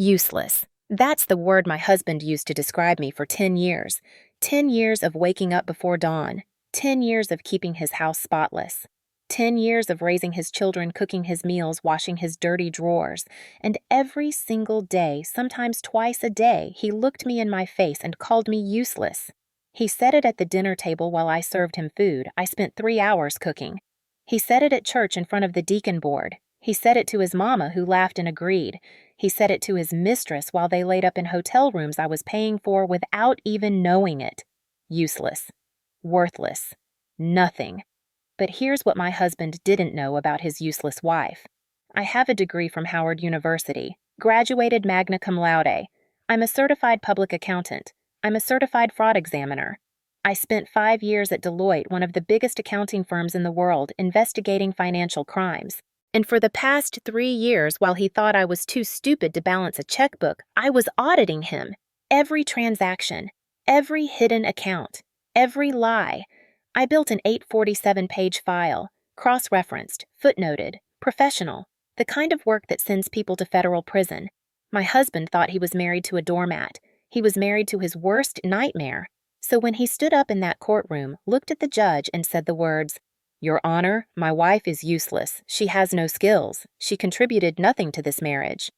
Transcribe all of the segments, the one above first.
Useless. That's the word my husband used to describe me for 10 years. 10 years of waking up before dawn. 10 years of keeping his house spotless. 10 years of raising his children, cooking his meals, washing his dirty drawers. And every single day, sometimes twice a day, he looked me in my face and called me useless. He said it at the dinner table while I served him food. I spent 3 hours cooking. He said it at church in front of the deacon board. He said it to his mama, who laughed and agreed. He said it to his mistress while they laid up in hotel rooms I was paying for without even knowing it. Useless. Worthless. Nothing. But here's what my husband didn't know about his useless wife. I have a degree from Howard University, graduated magna cum laude. I'm a certified public accountant. I'm a certified fraud examiner. I spent 5 years at Deloitte, one of the biggest accounting firms in the world, investigating financial crimes. And for the past 3 years, while he thought I was too stupid to balance a checkbook, I was auditing him. Every transaction, every hidden account, every lie. I built an 847-page file, cross-referenced, footnoted, professional, the kind of work that sends people to federal prison. My husband thought he was married to a doormat. He was married to his worst nightmare. So when he stood up in that courtroom, looked at the judge, and said the words, "Your Honor, my wife is useless. She has no skills. She contributed nothing to this marriage,"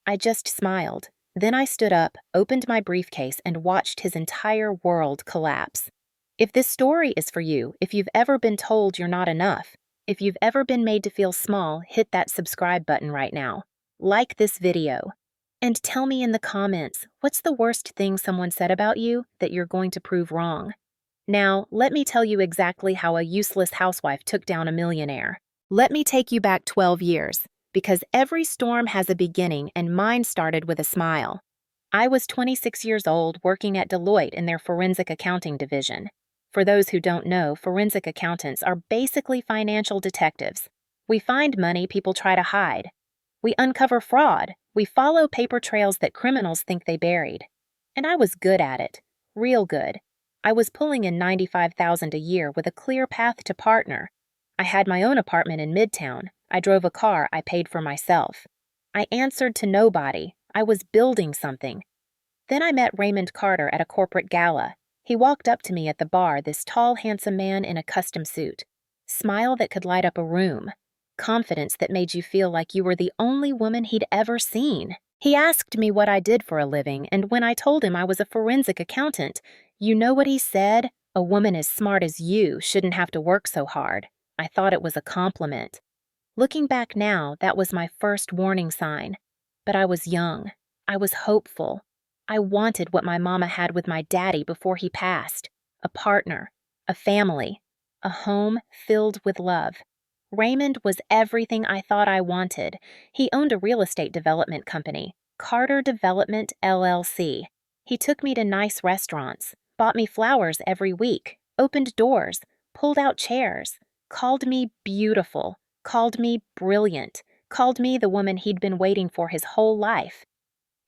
I just smiled. Then I stood up, opened my briefcase, and watched his entire world collapse. If this story is for you, if you've ever been told you're not enough, if you've ever been made to feel small, hit that subscribe button right now. Like this video. And tell me in the comments, what's the worst thing someone said about you that you're going to prove wrong? Now, let me tell you exactly how a useless housewife took down a millionaire. Let me take you back 12 years, because every storm has a beginning, and mine started with a smile. I was 26 years old, working at Deloitte in their forensic accounting division. For those who don't know, forensic accountants are basically financial detectives. We find money people try to hide. We uncover fraud. We follow paper trails that criminals think they buried. And I was good at it. Real good. I was pulling in $95,000 a year with a clear path to partner. I had my own apartment in Midtown. I drove a car I paid for myself. I answered to nobody. I was building something. Then I met Raymond Carter at a corporate gala. He walked up to me at the bar, this tall, handsome man in a custom suit. Smile that could light up a room. Confidence that made you feel like you were the only woman he'd ever seen. He asked me what I did for a living, and when I told him I was a forensic accountant, you know what he said? "A woman as smart as you shouldn't have to work so hard." I thought it was a compliment. Looking back now, that was my first warning sign. But I was young. I was hopeful. I wanted what my mama had with my daddy before he passed. A partner. A family. A home filled with love. Raymond was everything I thought I wanted. He owned a real estate development company, Carter Development, LLC. He took me to nice restaurants, bought me flowers every week, opened doors, pulled out chairs, called me beautiful, called me brilliant, called me the woman he'd been waiting for his whole life.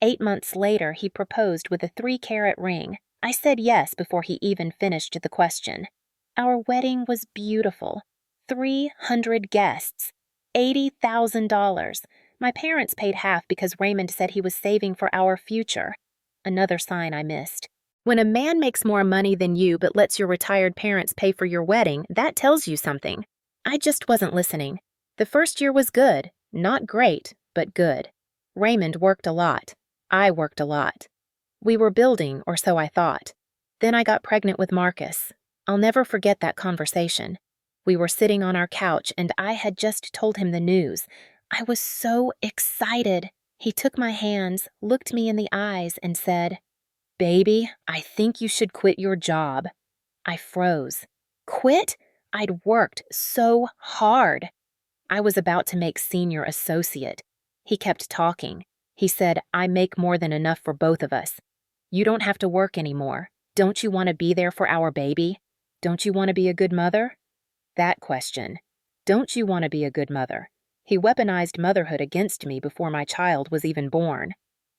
8 months later, he proposed with a 3-carat ring. I said yes before he even finished the question. Our wedding was beautiful. 300 guests. $80,000. My parents paid half because Raymond said he was saving for our future. Another sign I missed. When a man makes more money than you but lets your retired parents pay for your wedding, that tells you something. I just wasn't listening. The first year was good. Not great, but good. Raymond worked a lot. I worked a lot. We were building, or so I thought. Then I got pregnant with Marcus. I'll never forget that conversation. We were sitting on our couch, and I had just told him the news. I was so excited. He took my hands, looked me in the eyes, and said, "Baby, I think you should quit your job." I froze. Quit? I'd worked so hard. I was about to make senior associate. He kept talking. He said, "I make more than enough for both of us. You don't have to work anymore. Don't you want to be there for our baby? Don't you want to be a good mother?" That question. Don't you want to be a good mother? He weaponized motherhood against me before my child was even born.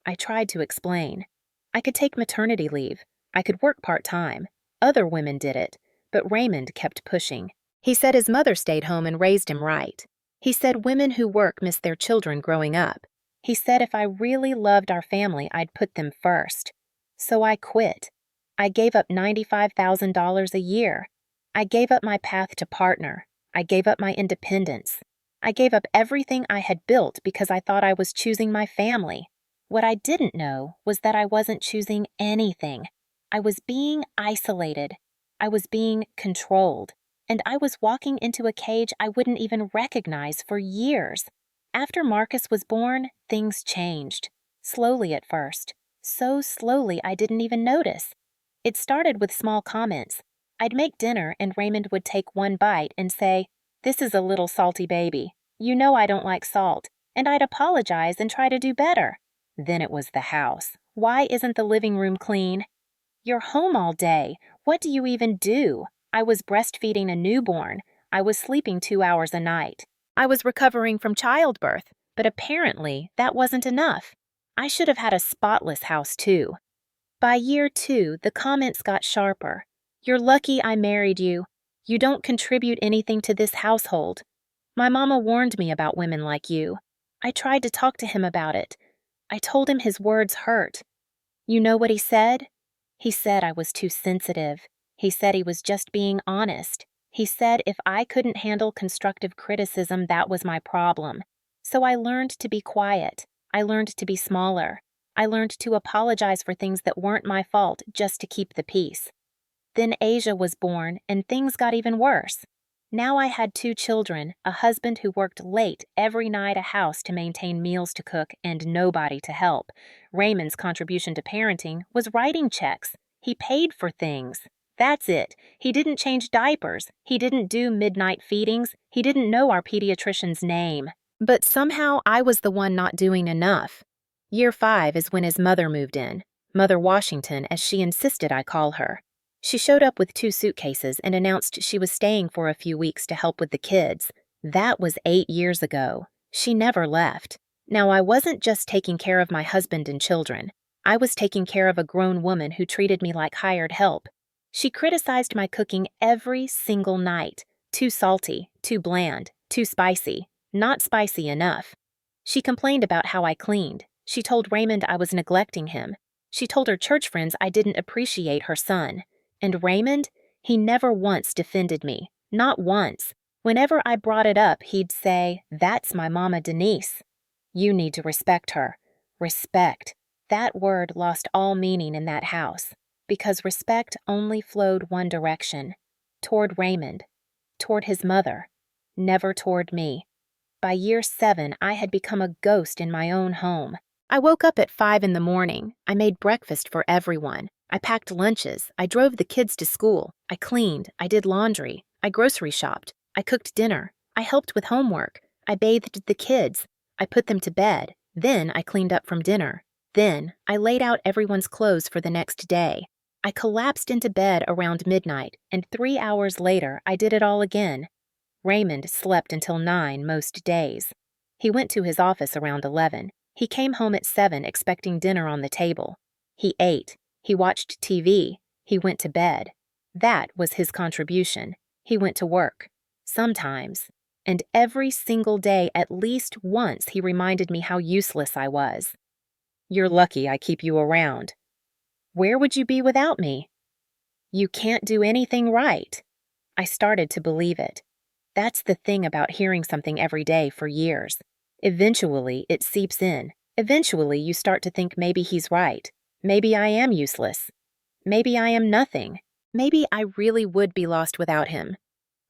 I tried to explain. I could take maternity leave. I could work part-time. Other women did it, but Raymond kept pushing. He said his mother stayed home and raised him right. He said women who work miss their children growing up. He said if I really loved our family, I'd put them first. So I quit. I gave up $95,000 a year. I gave up my path to partner. I gave up my independence. I gave up everything I had built because I thought I was choosing my family. What I didn't know was that I wasn't choosing anything. I was being isolated. I was being controlled. And I was walking into a cage I wouldn't even recognize for years. After Marcus was born, things changed. Slowly at first. So slowly I didn't even notice. It started with small comments. I'd make dinner and Raymond would take one bite and say, "This is a little salty baby. You know I don't like salt." And I'd apologize and try to do better. Then it was the house. Why isn't the living room clean? You're home all day. What do you even do? I was breastfeeding a newborn. I was sleeping 2 hours a night. I was recovering from childbirth, but apparently that wasn't enough. I should have had a spotless house too. By year 2, the comments got sharper. "You're lucky I married you. You don't contribute anything to this household. My mama warned me about women like you. I tried to talk to him about it. I told him his words hurt. You know what he said? He said I was too sensitive. He said he was just being honest. He said if I couldn't handle constructive criticism, that was my problem. So I learned to be quiet. I learned to be smaller. I learned to apologize for things that weren't my fault just to keep the peace. Then Asia was born, and things got even worse. Now I had 2 children, a husband who worked late every night, a house to maintain, meals to cook, and nobody to help. Raymond's contribution to parenting was writing checks. He paid for things. That's it. He didn't change diapers. He didn't do midnight feedings. He didn't know our pediatrician's name. But somehow I was the one not doing enough. Year 5 is when his mother moved in. Mother Washington, as she insisted I call her. She showed up with 2 suitcases and announced she was staying for a few weeks to help with the kids. That was 8 years ago. She never left. Now, I wasn't just taking care of my husband and children. I was taking care of a grown woman who treated me like hired help. She criticized my cooking every single night. Too salty, too bland, too spicy, not spicy enough. She complained about how I cleaned. She told Raymond I was neglecting him. She told her church friends I didn't appreciate her son. And Raymond, he never once defended me. Not once. Whenever I brought it up, he'd say, "That's my Mama Denise. You need to respect her." Respect. That word lost all meaning in that house, because respect only flowed one direction, toward Raymond, toward his mother, never toward me. By year 7, I had become a ghost in my own home. I woke up at 5 in the morning. I made breakfast for everyone. I packed lunches. I drove the kids to school. I cleaned. I did laundry. I grocery shopped. I cooked dinner. I helped with homework. I bathed the kids. I put them to bed. Then I cleaned up from dinner. Then I laid out everyone's clothes for the next day. I collapsed into bed around midnight, and 3 hours later I did it all again. Raymond slept until 9 most days. He went to his office around 11. He came home at 7 expecting dinner on the table. He ate. He watched TV. He went to bed. That was his contribution. He went to work. Sometimes. And every single day, at least once, he reminded me how useless I was. "You're lucky I keep you around. Where would you be without me? You can't do anything right." I started to believe it. That's the thing about hearing something every day for years. Eventually, it seeps in. Eventually, you start to think maybe he's right. Maybe I am useless. Maybe I am nothing. Maybe I really would be lost without him.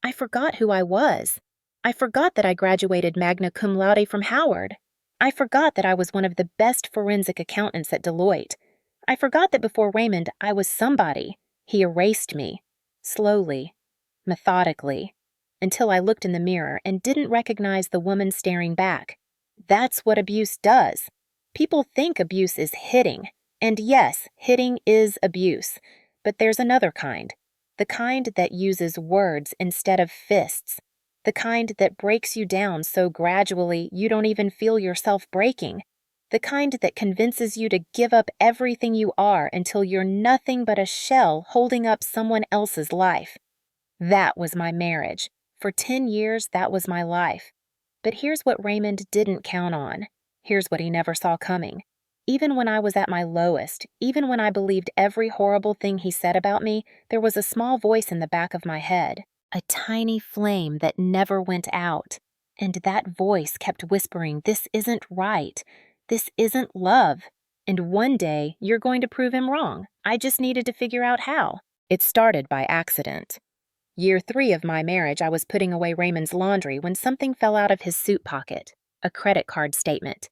I forgot who I was. I forgot that I graduated magna cum laude from Howard. I forgot that I was one of the best forensic accountants at Deloitte. I forgot that before Raymond, I was somebody. He erased me. Slowly. Methodically. Until I looked in the mirror and didn't recognize the woman staring back. That's what abuse does. People think abuse is hitting. And yes, hitting is abuse. But there's another kind. The kind that uses words instead of fists. The kind that breaks you down so gradually you don't even feel yourself breaking. The kind that convinces you to give up everything you are until you're nothing but a shell holding up someone else's life. That was my marriage. For 10 years, that was my life. But here's what Raymond didn't count on. Here's what he never saw coming. Even when I was at my lowest, even when I believed every horrible thing he said about me, there was a small voice in the back of my head, a tiny flame that never went out. And that voice kept whispering, "This isn't right. This isn't love. And one day, you're going to prove him wrong. I just needed to figure out how." It started by accident. Year 3 of my marriage, I was putting away Raymond's laundry when something fell out of his suit pocket, a credit card statement.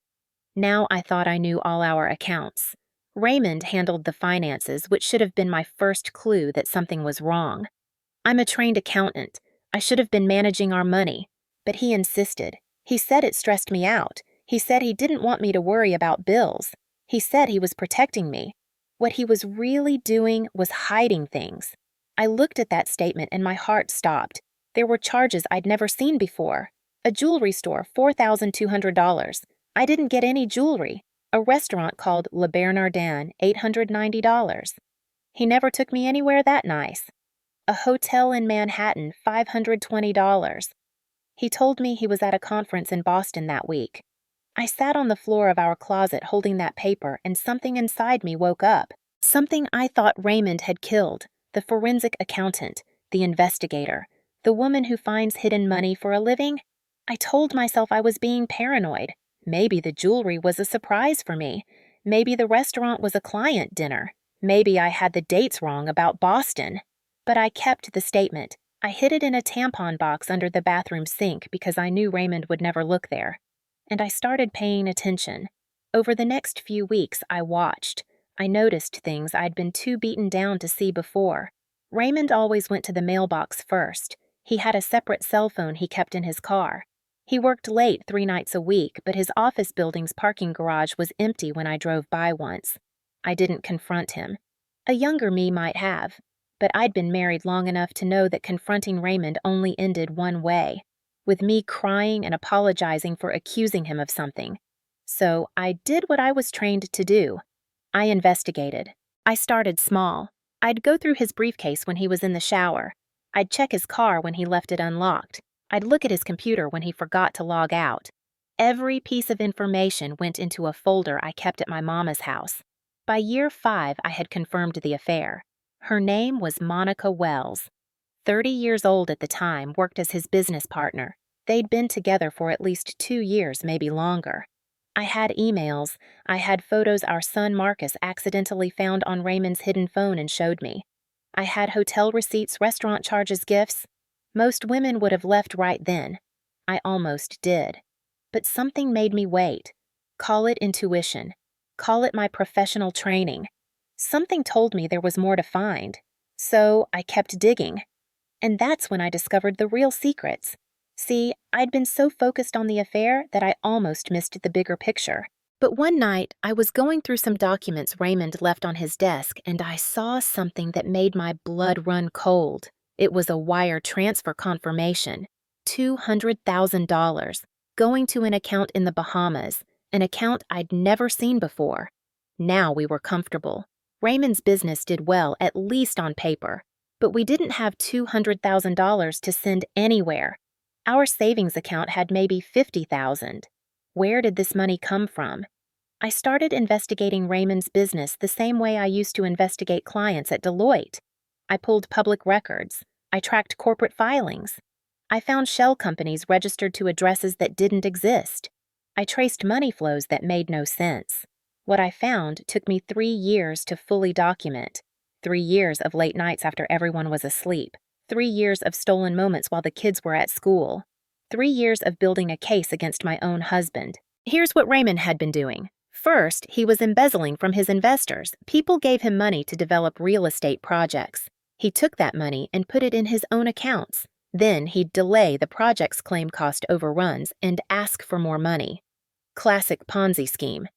Now I thought I knew all our accounts. Raymond handled the finances, which should have been my first clue that something was wrong. I'm a trained accountant. I should have been managing our money. But he insisted. He said it stressed me out. He said he didn't want me to worry about bills. He said he was protecting me. What he was really doing was hiding things. I looked at that statement and my heart stopped. There were charges I'd never seen before. A jewelry store, $4,200. I didn't get any jewelry. A restaurant called Le Bernardin, $890. He never took me anywhere that nice. A hotel in Manhattan, $520. He told me he was at a conference in Boston that week. I sat on the floor of our closet holding that paper, and something inside me woke up. Something I thought Raymond had killed. The forensic accountant, the investigator, the woman who finds hidden money for a living. I told myself I was being paranoid. Maybe the jewelry was a surprise for me. Maybe the restaurant was a client dinner. Maybe I had the dates wrong about Boston. But I kept the statement. I hid it in a tampon box under the bathroom sink because I knew Raymond would never look there. And I started paying attention. Over the next few weeks, I watched. I noticed things I'd been too beaten down to see before. Raymond always went to the mailbox first. He had a separate cell phone he kept in his car. He worked late 3 nights a week, but his office building's parking garage was empty when I drove by once. I didn't confront him. A younger me might have, but I'd been married long enough to know that confronting Raymond only ended one way, with me crying and apologizing for accusing him of something. So I did what I was trained to do. I investigated. I started small. I'd go through his briefcase when he was in the shower. I'd check his car when he left it unlocked. I'd look at his computer when he forgot to log out. Every piece of information went into a folder I kept at my mama's house. By year 5, I had confirmed the affair. Her name was Monica Wells. 30 years old at the time, worked as his business partner. They'd been together for at least 2 years, maybe longer. I had emails. I had photos our son Marcus accidentally found on Raymond's hidden phone and showed me. I had hotel receipts, restaurant charges, gifts. Most women would have left right then. I almost did. But something made me wait. Call it intuition. Call it my professional training. Something told me there was more to find. So I kept digging. And that's when I discovered the real secrets. See, I'd been so focused on the affair that I almost missed the bigger picture. But one night, I was going through some documents Raymond left on his desk, and I saw something that made my blood run cold. It was a wire transfer confirmation. $200,000, going to an account in the Bahamas, an account I'd never seen before. Now we were comfortable. Raymond's business did well, at least on paper. But we didn't have $200,000 to send anywhere. Our savings account had maybe $50,000. Where did this money come from? I started investigating Raymond's business the same way I used to investigate clients at Deloitte. I pulled public records. I tracked corporate filings. I found shell companies registered to addresses that didn't exist. I traced money flows that made no sense. What I found took me 3 years to fully document. 3 years of late nights after everyone was asleep. 3 years of stolen moments while the kids were at school. 3 years of building a case against my own husband. Here's what Raymond had been doing. First, he was embezzling from his investors. People gave him money to develop real estate projects. He took that money and put it in his own accounts. Then he'd delay the project's claim cost overruns and ask for more money. Classic Ponzi scheme.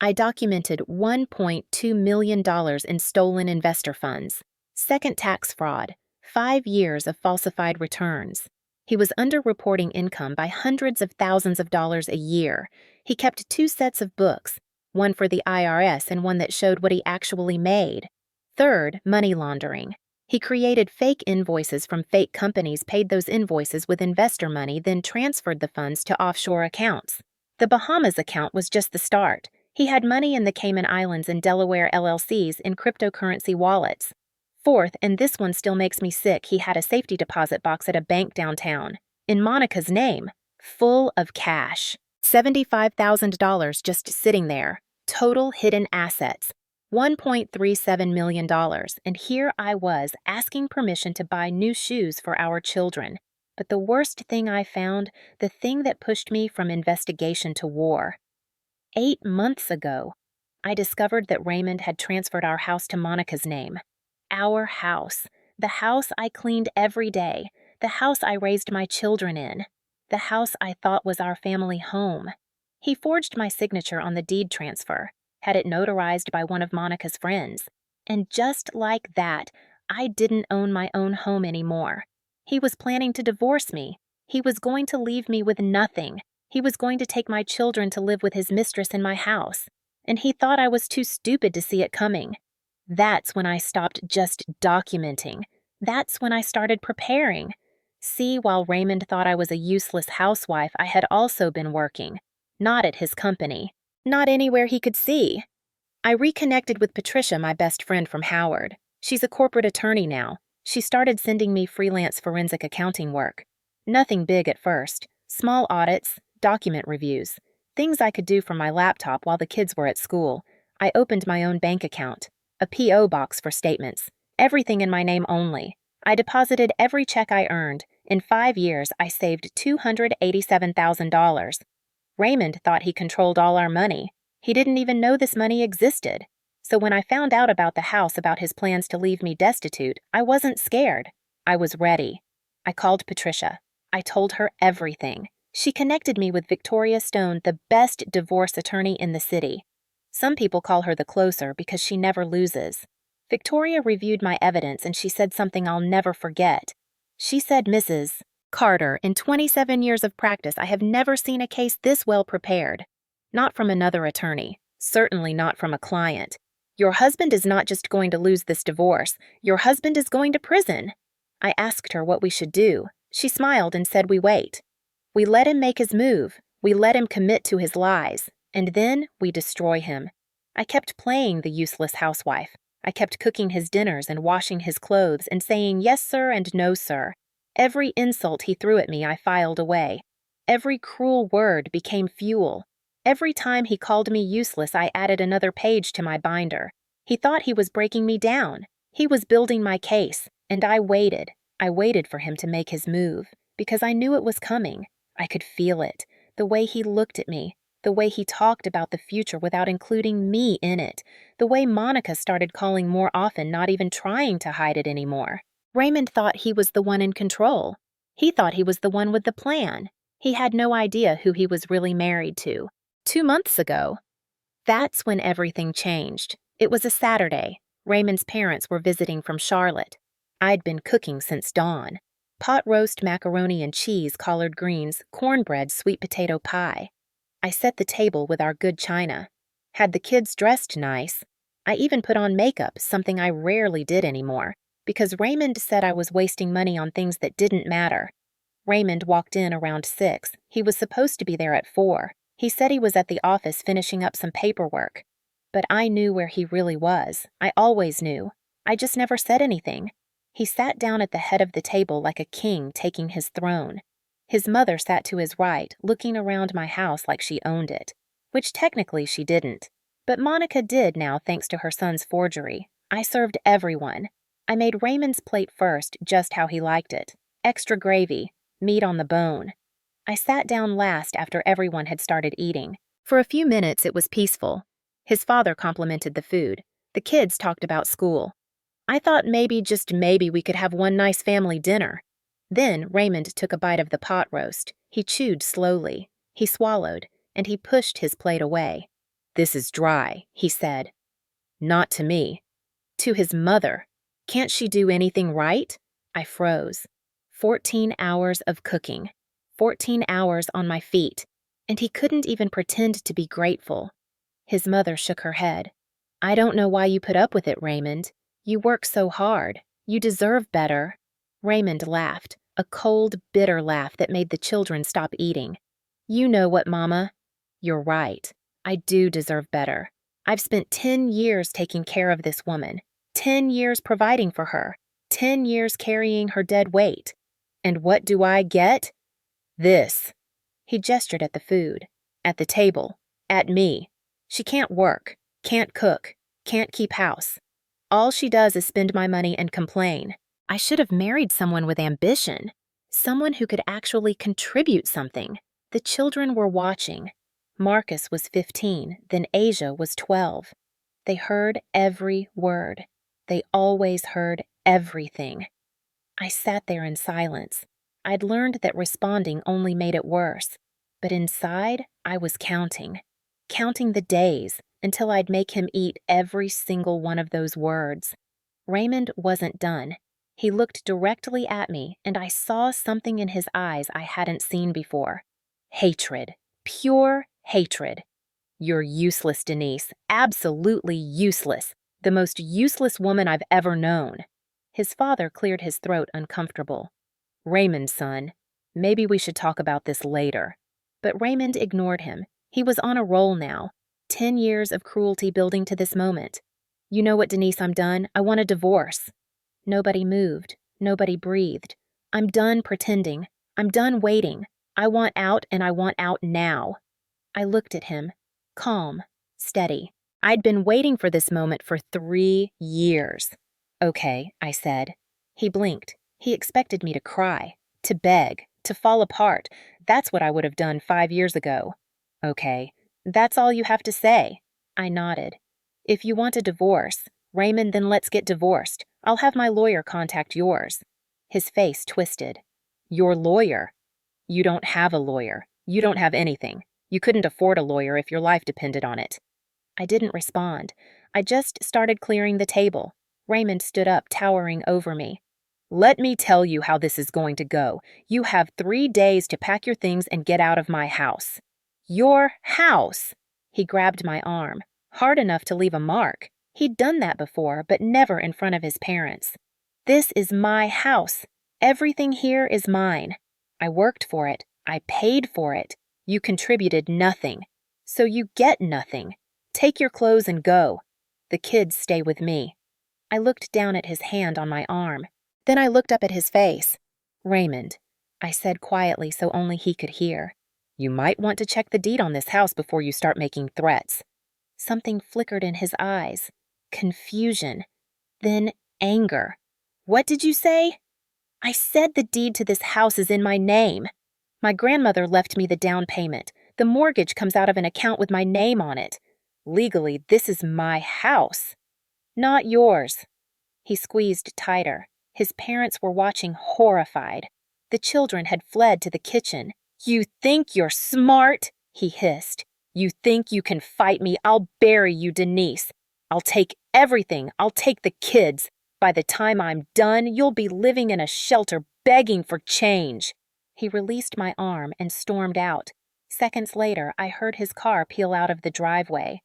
I documented $1.2 million in stolen investor funds. Second, tax fraud. 5 years of falsified returns. He was underreporting income by hundreds of thousands of dollars a year. He kept 2 sets of books, one for the IRS and one that showed what he actually made. Third, money laundering. He created fake invoices from fake companies, paid those invoices with investor money, then transferred the funds to offshore accounts. The Bahamas account was just the start. He had money in the Cayman Islands and Delaware LLCs in cryptocurrency wallets. Fourth, and this one still makes me sick, he had a safety deposit box at a bank downtown, in Monica's name, full of cash. $75,000 just sitting there. Total hidden assets. $1.37 million, and here I was asking permission to buy new shoes for our children. But the worst thing I found, the thing that pushed me from investigation to war. 8 months ago, I discovered that Raymond had transferred our house to Monica's name. Our house. The house I cleaned every day. The house I raised my children in. The house I thought was our family home. He forged my signature on the deed transfer, had it notarized by one of Monica's friends. And just like that, I didn't own my own home anymore. He was planning to divorce me. He was going to leave me with nothing. He was going to take my children to live with his mistress in my house. And he thought I was too stupid to see it coming. That's when I stopped just documenting. That's when I started preparing. See, while Raymond thought I was a useless housewife, I had also been working. Not at his company. Not anywhere he could see. I reconnected with Patricia, my best friend from Howard. She's a corporate attorney now. She started sending me freelance forensic accounting work. Nothing big at first. Small audits, document reviews. Things I could do from my laptop while the kids were at school. I opened my own bank account. A P.O. box for statements. Everything in my name only. I deposited every check I earned. In 5 years, I saved $287,000. Raymond thought he controlled all our money. He didn't even know this money existed. So when I found out about the house, about his plans to leave me destitute, I wasn't scared. I was ready. I called Patricia. I told her everything. She connected me with Victoria Stone, the best divorce attorney in the city. Some people call her the closer because she never loses. Victoria reviewed my evidence and she said something I'll never forget. She said, "Mrs. Carter, in 27 years of practice, I have never seen a case this well prepared. Not from another attorney. Certainly not from a client. Your husband is not just going to lose this divorce. Your husband is going to prison." I asked her what we should do. She smiled and said we wait. We let him make his move. We let him commit to his lies. And then we destroy him. I kept playing the useless housewife. I kept cooking his dinners and washing his clothes and saying yes, sir, and no, sir. Every insult he threw at me I filed away. Every cruel word became fuel. Every time he called me useless, I added another page to my binder. He thought he was breaking me down. He was building my case, and I waited. I waited for him to make his move, because I knew it was coming. I could feel it, the way he looked at me, the way he talked about the future without including me in it, the way Monica started calling more often, not even trying to hide it anymore. Raymond thought he was the one in control. He thought he was the one with the plan. He had no idea who he was really married to. 2 months ago. That's when everything changed. It was a Saturday. Raymond's parents were visiting from Charlotte. I'd been cooking since dawn. Pot roast macaroni and cheese, collard greens, cornbread, sweet potato pie. I set the table with our good china. Had the kids dressed nice. I even put on makeup, something I rarely did anymore, because Raymond said I was wasting money on things that didn't matter. Raymond walked in around 6. He was supposed to be there at 4. He said he was at the office finishing up some paperwork. But I knew where he really was. I always knew. I just never said anything. He sat down at the head of the table like a king taking his throne. His mother sat to his right, looking around my house like she owned it, which technically she didn't. But Monica did now thanks to her son's forgery. I served everyone. I made Raymond's plate first, just how he liked it. Extra gravy, meat on the bone. I sat down last after everyone had started eating. For a few minutes it was peaceful. His father complimented the food. The kids talked about school. I thought maybe, just maybe, we could have one nice family dinner. Then Raymond took a bite of the pot roast. He chewed slowly. He swallowed, and he pushed his plate away. "This is dry," he said. "Not to me." To his mother. Can't she do anything right? I froze. 14 hours of cooking. 14 hours on my feet. And he couldn't even pretend to be grateful. His mother shook her head. "I don't know why you put up with it, Raymond. You work so hard. You deserve better." Raymond laughed, a cold, bitter laugh that made the children stop eating. "You know what, Mama?" You're right. I do deserve better. I've spent 10 years taking care of this woman, 10 years providing for her, 10 years carrying her dead weight. And what do I get? This. He gestured at the food, at the table, at me. She can't work, can't cook, can't keep house. All she does is spend my money and complain. I should have married someone with ambition, someone who could actually contribute something. The children were watching. Marcus was 15, then Asia was 12. They heard every word. They always heard everything. I sat there in silence. I'd learned that responding only made it worse. But inside, I was counting the days until I'd make him eat every single one of those words. Raymond wasn't done. He looked directly at me, and I saw something in his eyes I hadn't seen before. Hatred. Pure hatred. You're useless, Denise. Absolutely useless. The most useless woman I've ever known. His father cleared his throat uncomfortable. Raymond, son, maybe we should talk about this later. But Raymond ignored him. He was on a roll now. 10 years of cruelty building to this moment. You know what, Denise, I'm done. I want a divorce. Nobody moved. Nobody breathed. I'm done pretending. I'm done waiting. I want out, and I want out now. I looked at him, calm, steady. I'd been waiting for this moment for 3 years. Okay, I said. He blinked. He expected me to cry, to beg, to fall apart. That's what I would have done 5 years ago. Okay, that's all you have to say. I nodded. If you want a divorce, Raymond, then let's get divorced. I'll have my lawyer contact yours. His face twisted. Your lawyer? You don't have a lawyer. You don't have anything. You couldn't afford a lawyer if your life depended on it. I didn't respond. I just started clearing the table. Raymond stood up, towering over me. Let me tell you how this is going to go. You have 3 days to pack your things and get out of my house. Your house! He grabbed my arm, hard enough to leave a mark. He'd done that before, but never in front of his parents. This is my house. Everything here is mine. I worked for it. I paid for it. You contributed nothing. So you get nothing. Take your clothes and go. The kids stay with me. I looked down at his hand on my arm. Then I looked up at his face. Raymond, I said quietly so only he could hear. You might want to check the deed on this house before you start making threats. Something flickered in his eyes. Confusion. Then anger. What did you say? I said the deed to this house is in my name. My grandmother left me the down payment. The mortgage comes out of an account with my name on it. Legally, this is my house. Not yours. He squeezed tighter. His parents were watching horrified. The children had fled to the kitchen. You think you're smart? He hissed. You think you can fight me? I'll bury you, Denise. I'll take everything. I'll take the kids. By the time I'm done, you'll be living in a shelter begging for change. He released my arm and stormed out. Seconds later, I heard his car peel out of the driveway.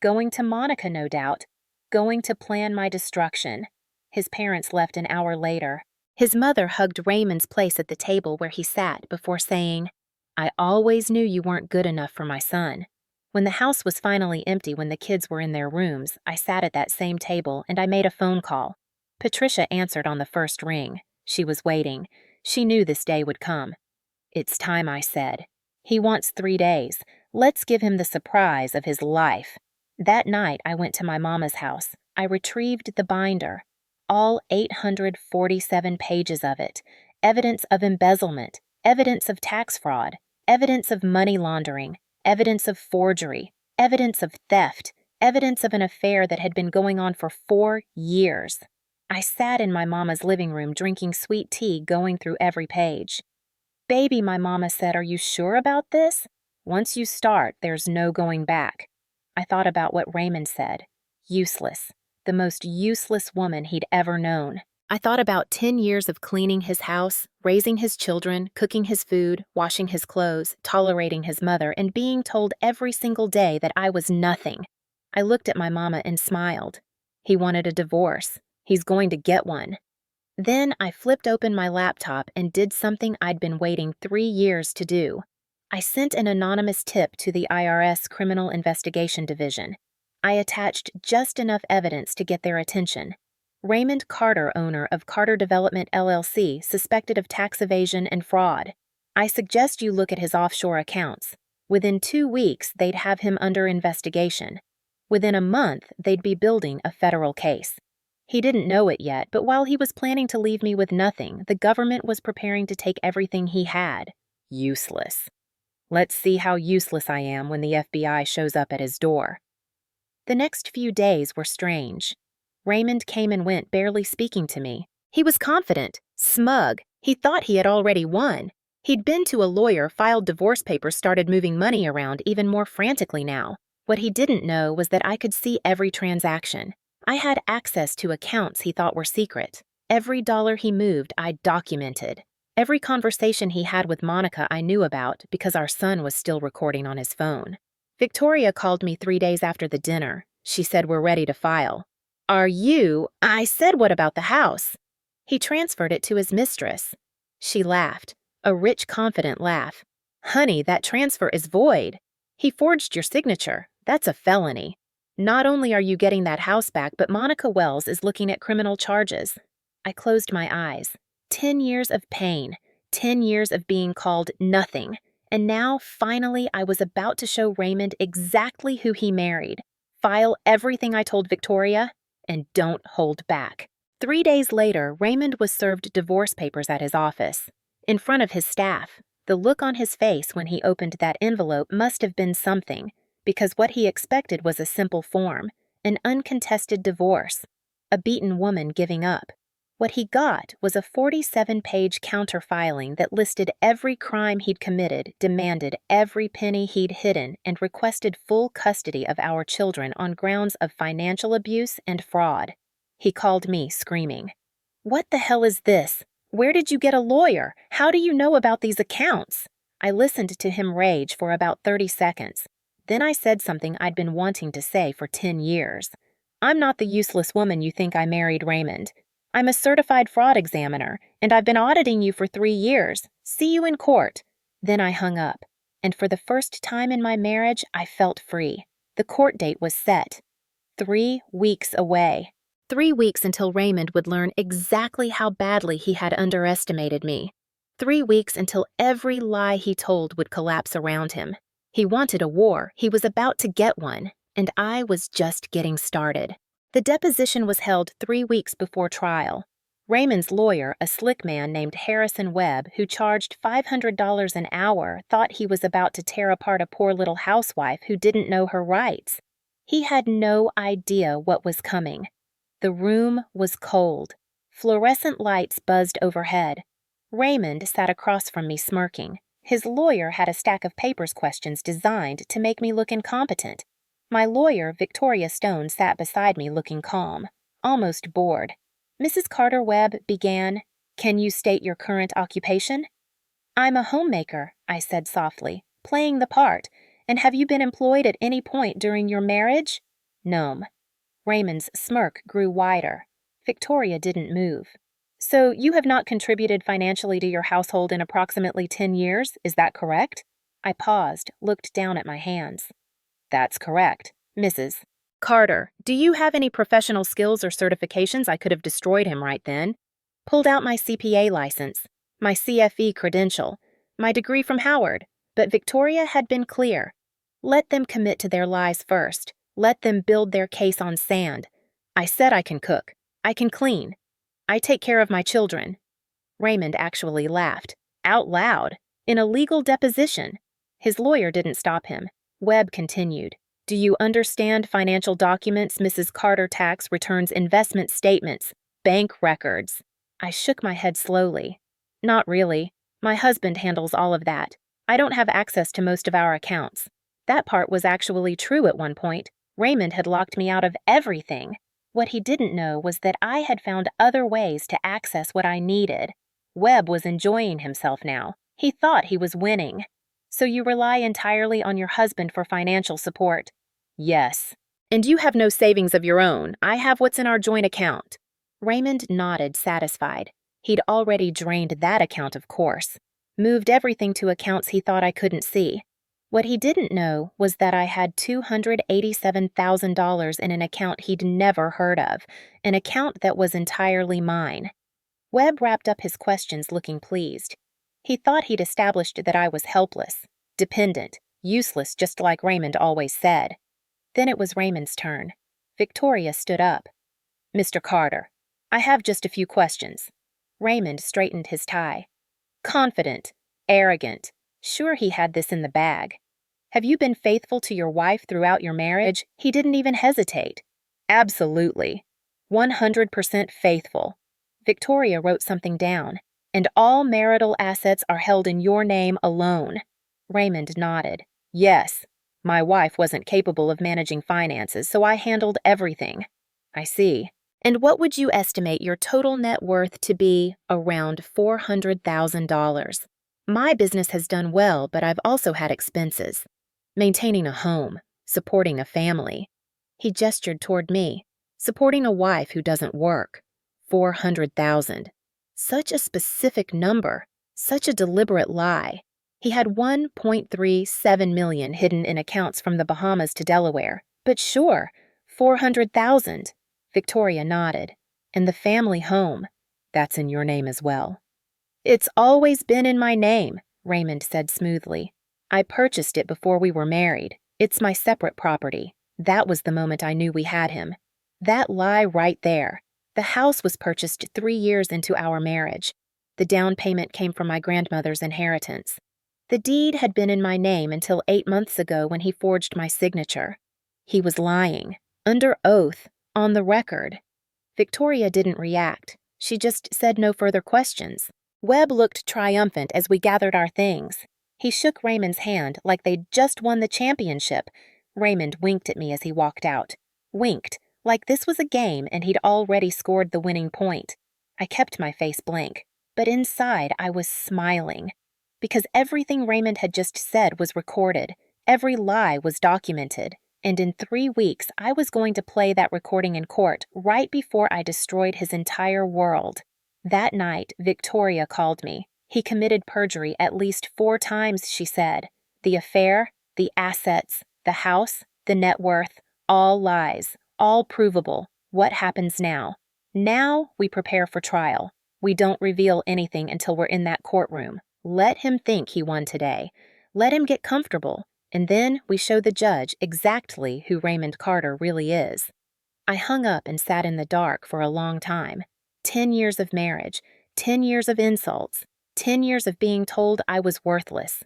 Going to Monica, no doubt. Going to plan my destruction. His parents left an hour later. His mother hugged Raymond's place at the table where he sat before saying, I always knew you weren't good enough for my son. When the house was finally empty when the kids were in their rooms, I sat at that same table and I made a phone call. Patricia answered on the first ring. She was waiting. She knew this day would come. It's time, I said. He wants 3 days. Let's give him the surprise of his life. That night, I went to my mama's house. I retrieved the binder. All 847 pages of it. Evidence of embezzlement. Evidence of tax fraud. Evidence of money laundering. Evidence of forgery. Evidence of theft. Evidence of an affair that had been going on for 4 years. I sat in my mama's living room drinking sweet tea, going through every page. Baby, my mama said, are you sure about this? Once you start, there's no going back. I thought about what Raymond said. Useless. The most useless woman he'd ever known. I thought about 10 years of cleaning his house, raising his children, cooking his food, washing his clothes, tolerating his mother, and being told every single day that I was nothing. I looked at my mama and smiled. He wanted a divorce. He's going to get one. Then I flipped open my laptop and did something I'd been waiting 3 years to do. I sent an anonymous tip to the IRS Criminal Investigation Division. I attached just enough evidence to get their attention. Raymond Carter, owner of Carter Development LLC, suspected of tax evasion and fraud. I suggest you look at his offshore accounts. Within 2 weeks, they'd have him under investigation. Within a month, they'd be building a federal case. He didn't know it yet, but while he was planning to leave me with nothing, the government was preparing to take everything he had. Useless. Let's see how useless I am when the FBI shows up at his door. The next few days were strange. Raymond came and went, barely speaking to me. He was confident, smug. He thought he had already won. He'd been to a lawyer, filed divorce papers, started moving money around even more frantically now. What he didn't know was that I could see every transaction. I had access to accounts he thought were secret. Every dollar he moved, I documented. Every conversation he had with Monica I knew about because our son was still recording on his phone. Victoria called me 3 days after the dinner. She said, "We're ready to file." "Are you?" I said, "What about the house?" "He transferred it to his mistress." She laughed, a rich, confident laugh. "Honey, that transfer is void. He forged your signature. That's a felony. Not only are you getting that house back, but Monica Wells is looking at criminal charges." I closed my eyes. 10 years of pain, 10 years of being called nothing. And now, finally, I was about to show Raymond exactly who he married. File everything I told Victoria, and don't hold back. 3 days later, Raymond was served divorce papers at his office, in front of his staff. The look on his face when he opened that envelope must have been something, because what he expected was a simple form, an uncontested divorce, a beaten woman giving up. What he got was a 47-page counterfiling that listed every crime he'd committed, demanded every penny he'd hidden, and requested full custody of our children on grounds of financial abuse and fraud. He called me, screaming, "What the hell is this? Where did you get a lawyer? How do you know about these accounts?" I listened to him rage for about 30 seconds. Then I said something I'd been wanting to say for 10 years. "I'm not the useless woman you think I married, Raymond. I'm a certified fraud examiner, and I've been auditing you for 3 years. See you in court." Then I hung up, and for the first time in my marriage, I felt free. The court date was set. 3 weeks away. 3 weeks until Raymond would learn exactly how badly he had underestimated me. 3 weeks until every lie he told would collapse around him. He wanted a war, he was about to get one, and I was just getting started. The deposition was held 3 weeks before trial. Raymond's lawyer, a slick man named Harrison Webb, who charged $500 an hour, thought he was about to tear apart a poor little housewife who didn't know her rights. He had no idea what was coming. The room was cold. Fluorescent lights buzzed overhead. Raymond sat across from me smirking. His lawyer had a stack of papers questions designed to make me look incompetent. My lawyer, Victoria Stone, sat beside me looking calm, almost bored. Mrs. Carter Webb began, "Can you state your current occupation?" "I'm a homemaker," I said softly, playing the part. "And have you been employed at any point during your marriage?" "No'm." Raymond's smirk grew wider. Victoria didn't move. "So you have not contributed financially to your household in approximately 10 years, is that correct?" I paused, looked down at my hands. "That's correct, Mrs. Carter. Do you have any professional skills or certifications?" I could have destroyed him right then. Pulled out my CPA license, my CFE credential, my degree from Howard, but Victoria had been clear. Let them commit to their lies first. Let them build their case on sand. I said I can cook. I can clean. I take care of my children. Raymond actually laughed, out loud, in a legal deposition. His lawyer didn't stop him. Webb continued, "Do you understand financial documents, Mrs. Carter, tax returns, investment statements, bank records?" I shook my head slowly. "Not really. My husband handles all of that. I don't have access to most of our accounts." That part was actually true at one point. Raymond had locked me out of everything. What he didn't know was that I had found other ways to access what I needed. Webb was enjoying himself now. He thought he was winning. "So you rely entirely on your husband for financial support?" "Yes." "And you have no savings of your own. I have what's in our joint account." Raymond nodded, satisfied. He'd already drained that account, of course. moved everything to accounts he thought I couldn't see. What he didn't know was that I had $287,000 in an account he'd never heard of, an account that was entirely mine. Webb wrapped up his questions looking pleased. He thought he'd established that I was helpless, dependent, useless just like Raymond always said. Then it was Raymond's turn. Victoria stood up. "Mr. Carter, I have just a few questions." Raymond straightened his tie. Confident, arrogant, sure he had this in the bag. "Have you been faithful to your wife throughout your marriage?" He didn't even hesitate. "Absolutely. 100% faithful." Victoria wrote something down. "And all marital assets are held in your name alone." Raymond nodded. "Yes. My wife wasn't capable of managing finances, so I handled everything." "I see. And what would you estimate your total net worth to be?" "Around $400,000. My business has done well, but I've also had expenses. Maintaining a home, supporting a family." He gestured toward me. "Supporting a wife who doesn't work. 400,000. Such a specific number, such a deliberate lie. He had 1.37 million hidden in accounts from the Bahamas to Delaware. But sure, 400,000. Victoria nodded. "And the family home, that's in your name as well." "It's always been in my name," Raymond said smoothly. "I purchased it before we were married. It's my separate property." That was the moment I knew we had him. That lie right there. The house was purchased 3 years into our marriage. The down payment came from my grandmother's inheritance. The deed had been in my name until 8 months ago when he forged my signature. He was lying, under oath, on the record. Victoria didn't react. She just said no further questions. Webb looked triumphant as we gathered our things. He shook Raymond's hand like they'd just won the championship. Raymond winked at me as he walked out. Winked, like this was a game and he'd already scored the winning point. I kept my face blank, but inside I was smiling. Because everything Raymond had just said was recorded, every lie was documented, and in 3 weeks I was going to play that recording in court right before I destroyed his entire world. That night, Victoria called me. He committed perjury at least 4 times, she said. The affair, the assets, the house, the net worth, all lies, all provable. What happens now? Now we prepare for trial. We don't reveal anything until we're in that courtroom. Let him think he won today. Let him get comfortable. And then we show the judge exactly who Raymond Carter really is. I hung up and sat in the dark for a long time. 10 years of marriage, 10 years of insults, 10 years of being told I was worthless.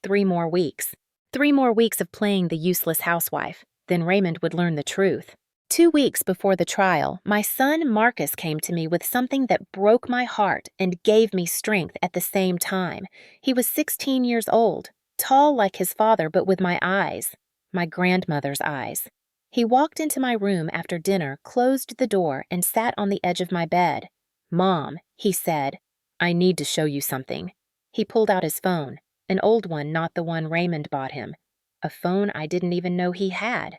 3 more weeks. 3 more weeks of playing the useless housewife. Then Raymond would learn the truth. 2 weeks before the trial, my son Marcus came to me with something that broke my heart and gave me strength at the same time. He was 16 years old, tall like his father but with my eyes, my grandmother's eyes. He walked into my room after dinner, closed the door, and sat on the edge of my bed. "Mom," he said, "I need to show you something." He pulled out his phone, an old one, not the one Raymond bought him. A phone I didn't even know he had.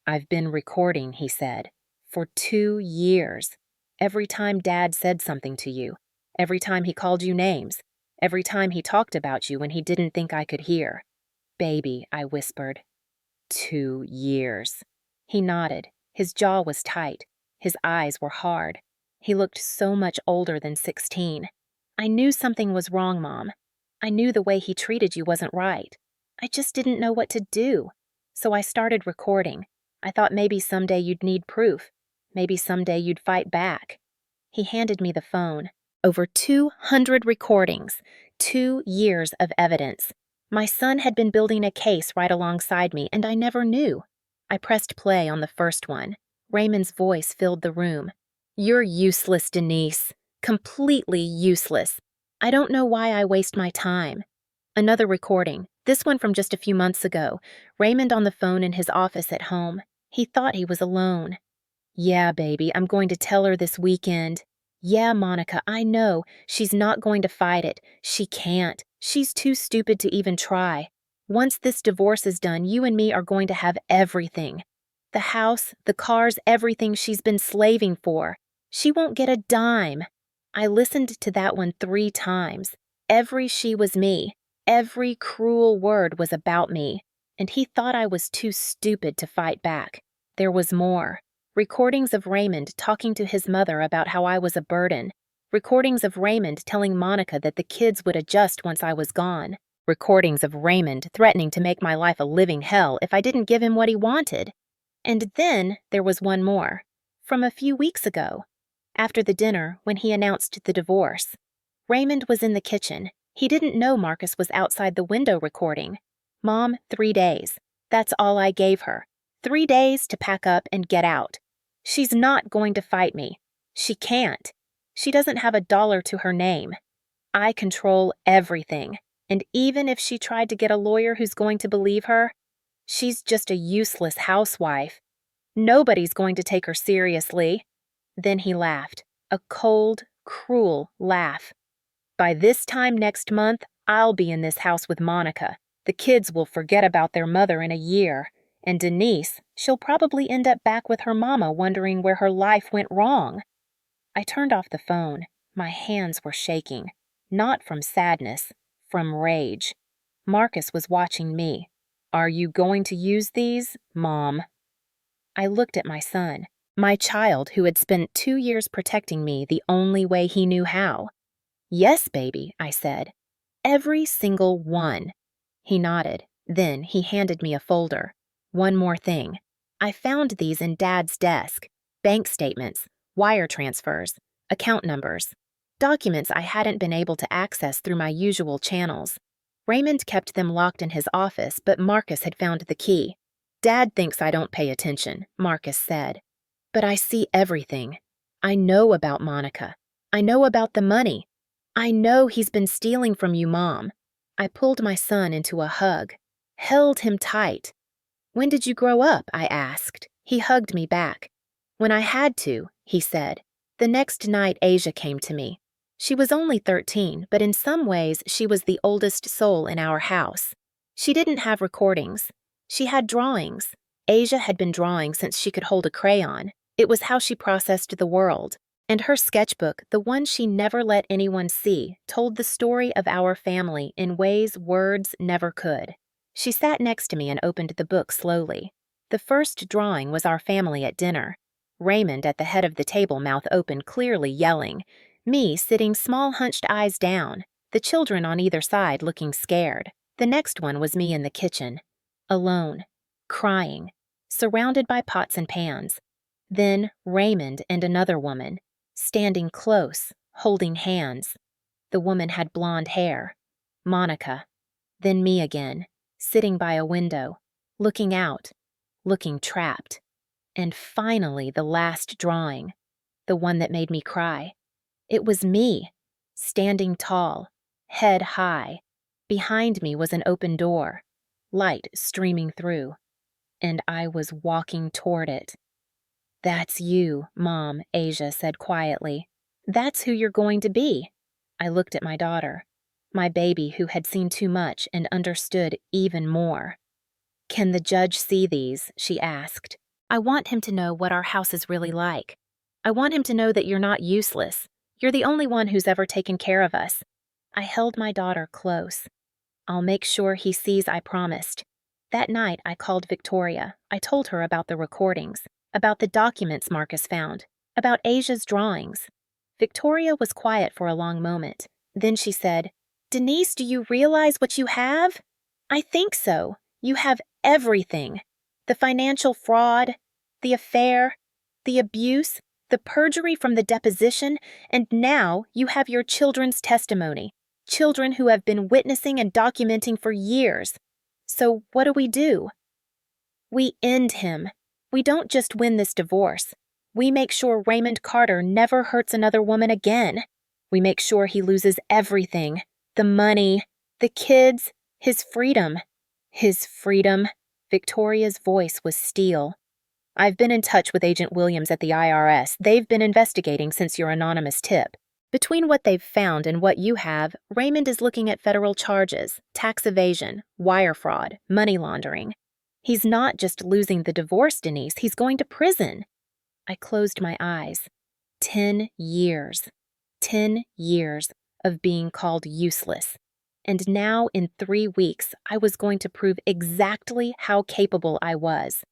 "I've been recording," he said, "for 2 years. Every time Dad said something to you, every time he called you names, every time he talked about you when he didn't think I could hear." "Baby," I whispered. 2 years. He nodded. His jaw was tight. His eyes were hard. He looked so much older than 16. "I knew something was wrong, Mom. I knew the way he treated you wasn't right. I just didn't know what to do. So I started recording. I thought maybe someday you'd need proof. Maybe someday you'd fight back." He handed me the phone. Over 200 recordings. 2 years of evidence. My son had been building a case right alongside me, and I never knew. I pressed play on the first one. Raymond's voice filled the room. "You're useless, Denise. Completely useless. I don't know why I waste my time." Another recording, this one from just a few months ago. Raymond on the phone in his office at home. He thought he was alone. "Yeah, baby, I'm going to tell her this weekend. Yeah, Monica, I know. She's not going to fight it. She can't. She's too stupid to even try. Once this divorce is done, you and me are going to have everything. The house, the cars, everything she's been slaving for. She won't get a dime." I listened to that one 3 times. Every she was me. Every cruel word was about me, and he thought I was too stupid to fight back. There was more. Recordings of Raymond talking to his mother about how I was a burden. Recordings of Raymond telling Monica that the kids would adjust once I was gone. Recordings of Raymond threatening to make my life a living hell if I didn't give him what he wanted. And then there was one more, from a few weeks ago, after the dinner when he announced the divorce. Raymond was in the kitchen. He didn't know Marcus was outside the window recording. Mom, 3 days. That's all I gave her. 3 days to pack up and get out. She's not going to fight me. She can't. She doesn't have a dollar to her name. I control everything, and even if she tried to get a lawyer who's going to believe her, she's just a useless housewife. Nobody's going to take her seriously. Then he laughed, a cold, cruel laugh. By this time next month, I'll be in this house with Monica. The kids will forget about their mother in a year, and Denise, she'll probably end up back with her mama wondering where her life went wrong. I turned off the phone. My hands were shaking, not from sadness, from rage. Marcus was watching me. Are you going to use these, Mom? I looked at my son, my child who had spent 2 years protecting me the only way he knew how. Yes, baby, I said. Every single one. He nodded. Then he handed me a folder. One more thing. I found these in Dad's desk. Bank statements, wire transfers, account numbers, documents I hadn't been able to access through my usual channels. Raymond kept them locked in his office, but Marcus had found the key. Dad thinks I don't pay attention, Marcus said. But I see everything. I know about Monica. I know about the money. I know he's been stealing from you, Mom. I pulled my son into a hug, held him tight. When did you grow up? I asked. He hugged me back. When I had to, he said. The next night Asia came to me. She was only 13, but in some ways she was the oldest soul in our house. She didn't have recordings. She had drawings. Asia had been drawing since she could hold a crayon. It was how she processed the world. And her sketchbook, the one she never let anyone see, told the story of our family in ways words never could. She sat next to me and opened the book slowly. The first drawing was our family at dinner. Raymond at the head of the table, mouth open, clearly yelling. Me sitting small hunched eyes down. The children on either side looking scared. The next one was me in the kitchen. Alone. Crying. Surrounded by pots and pans. Then Raymond and another woman. Standing close, holding hands. The woman had blonde hair. Monica. Then me again, sitting by a window, looking out, looking trapped. And finally the last drawing, the one that made me cry. It was me, standing tall, head high. Behind me was an open door, light streaming through, and I was walking toward it. That's you, Mom, Asia said quietly. That's who you're going to be. I looked at my daughter, my baby who had seen too much and understood even more. Can the judge see these? She asked. I want him to know what our house is really like. I want him to know that you're not useless. You're the only one who's ever taken care of us. I held my daughter close. I'll make sure he sees, I promised. That night I called Victoria. I told her about the recordings, about the documents Marcus found, about Asia's drawings. Victoria was quiet for a long moment. Then she said, Denise, do you realize what you have? I think so. You have everything. The financial fraud, the affair, the abuse, the perjury from the deposition, and now you have your children's testimony. Children who have been witnessing and documenting for years. So what do? We end him. We don't just win this divorce. We make sure Raymond Carter never hurts another woman again. We make sure he loses everything. The money, the kids, his freedom. His freedom. Victoria's voice was steel. I've been in touch with Agent Williams at the IRS. They've been investigating since your anonymous tip. Between what they've found and what you have, Raymond is looking at federal charges, tax evasion, wire fraud, money laundering. He's not just losing the divorce, Denise, he's going to prison. I closed my eyes. 10 years. 10 years. of being called useless. And now, in 3 weeks, I was going to prove exactly how capable I was.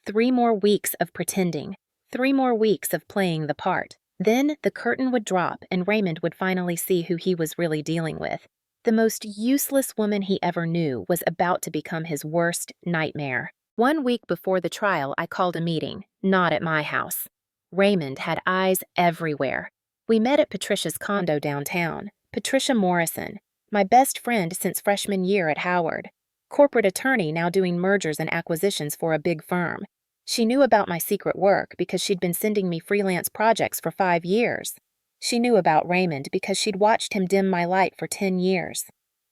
3 more weeks of pretending, 3 more weeks of playing the part. Then the curtain would drop and Raymond would finally see who he was really dealing with. The most useless woman he ever knew was about to become his worst nightmare. 1 week before the trial, I called a meeting, not at my house. Raymond had eyes everywhere. We met at Patricia's condo downtown. Patricia Morrison, my best friend since freshman year at Howard. Corporate attorney now doing mergers and acquisitions for a big firm. She knew about my secret work because she'd been sending me freelance projects for 5 years. She knew about Raymond because she'd watched him dim my light for 10 years.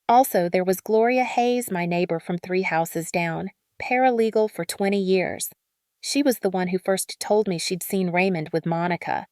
Also, there was Gloria Hayes, my neighbor from 3 houses down, paralegal for 20 years. She was the one who first told me she'd seen Raymond with Monica.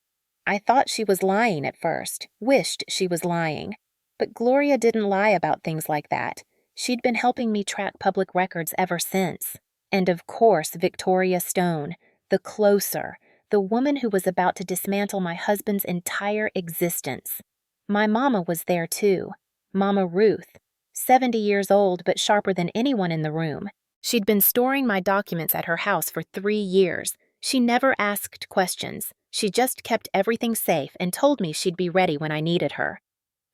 I thought she was lying at first, wished she was lying. But Gloria didn't lie about things like that. She'd been helping me track public records ever since. And of course, Victoria Stone, the closer, the woman who was about to dismantle my husband's entire existence. My mama was there too, Mama Ruth, 70 years old but sharper than anyone in the room. She'd been storing my documents at her house for 3 years. She never asked questions. She just kept everything safe and told me she'd be ready when I needed her.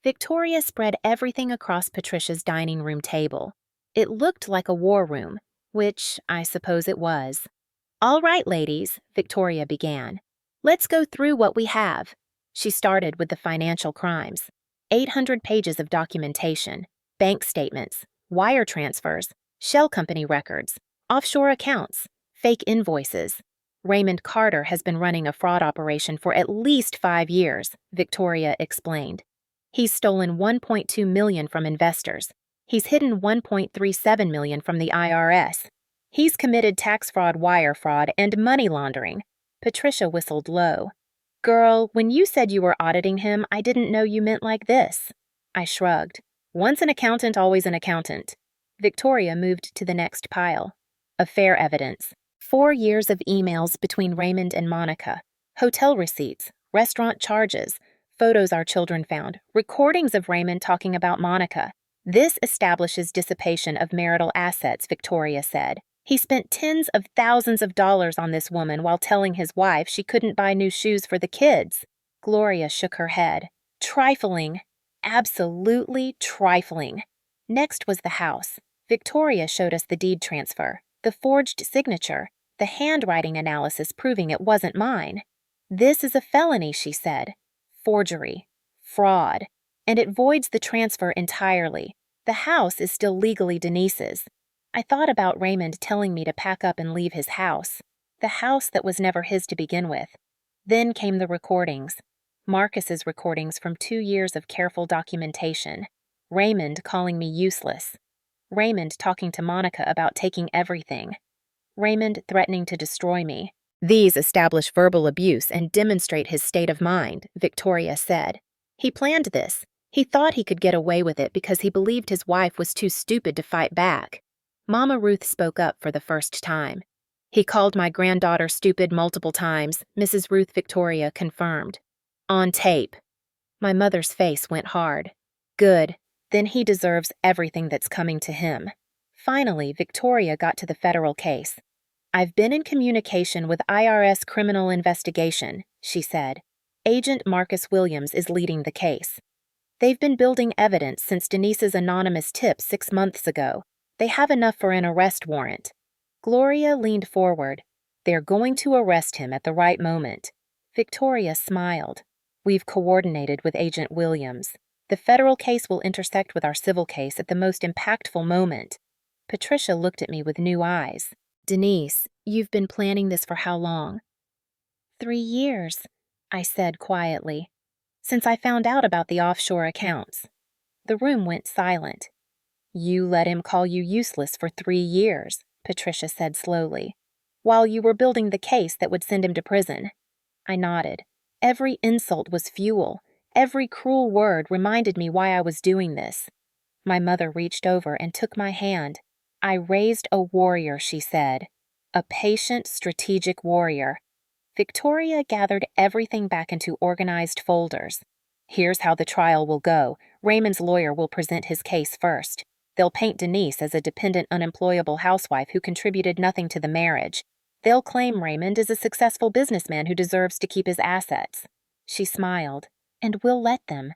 Victoria spread everything across Patricia's dining room table. It looked like a war room, which I suppose it was. "All right, ladies," Victoria began. "Let's go through what we have." She started with the financial crimes. 800 pages of documentation, bank statements, wire transfers, shell company records, offshore accounts, fake invoices. Raymond Carter has been running a fraud operation for at least 5 years, Victoria explained. He's stolen $1.2 million from investors. He's hidden $1.37 million from the IRS. He's committed tax fraud, wire fraud, and money laundering. Patricia whistled low. "Girl, when you said you were auditing him, I didn't know you meant like this." I shrugged. "Once an accountant, always an accountant." Victoria moved to the next pile. Affair evidence. 4 years of emails between Raymond and Monica. Hotel receipts, restaurant charges, photos our children found, recordings of Raymond talking about Monica. "This establishes dissipation of marital assets," Victoria said. "He spent tens of thousands of dollars on this woman while telling his wife she couldn't buy new shoes for the kids." Gloria shook her head. "Trifling. Absolutely trifling." Next was the house. Victoria showed us the deed transfer, the forged signature, the handwriting analysis proving it wasn't mine. "This is a felony," she said. "Forgery. Fraud. And it voids the transfer entirely. The house is still legally Denise's." I thought about Raymond telling me to pack up and leave his house, the house that was never his to begin with. Then came the recordings. Marcus's recordings from 2 years of careful documentation. Raymond calling me useless. Raymond talking to Monica about taking everything. Raymond threatening to destroy me. "These establish verbal abuse and demonstrate his state of mind," Victoria said. "He planned this. He thought he could get away with it because he believed his wife was too stupid to fight back." Mama Ruth spoke up for the first time. "He called my granddaughter stupid multiple times," Mrs. Ruth Victoria confirmed. "On tape." My mother's face went hard. "Good. Then he deserves everything that's coming to him." Finally, Victoria got to the federal case. "I've been in communication with IRS Criminal Investigation," she said. "Agent Marcus Williams is leading the case. They've been building evidence since Denise's anonymous tip 6 months ago. They have enough for an arrest warrant." Gloria leaned forward. "They're going to arrest him at the right moment." Victoria smiled. "We've coordinated with Agent Williams. The federal case will intersect with our civil case at the most impactful moment." Patricia looked at me with new eyes. "Denise, you've been planning this for how long?" 3 years, I said quietly. "Since I found out about the offshore accounts." The room went silent. "You let him call you useless for 3 years," Patricia said slowly, "while you were building the case that would send him to prison." I nodded. Every insult was fuel. Every cruel word reminded me why I was doing this. My mother reached over and took my hand. "I raised a warrior," she said. "A patient, strategic warrior." Victoria gathered everything back into organized folders. Here's how the trial will go. Raymond's lawyer will present his case first. They'll paint Denise as a dependent, unemployable housewife who contributed nothing to the marriage. They'll claim Raymond is a successful businessman who deserves to keep his assets. She smiled. And we'll let them.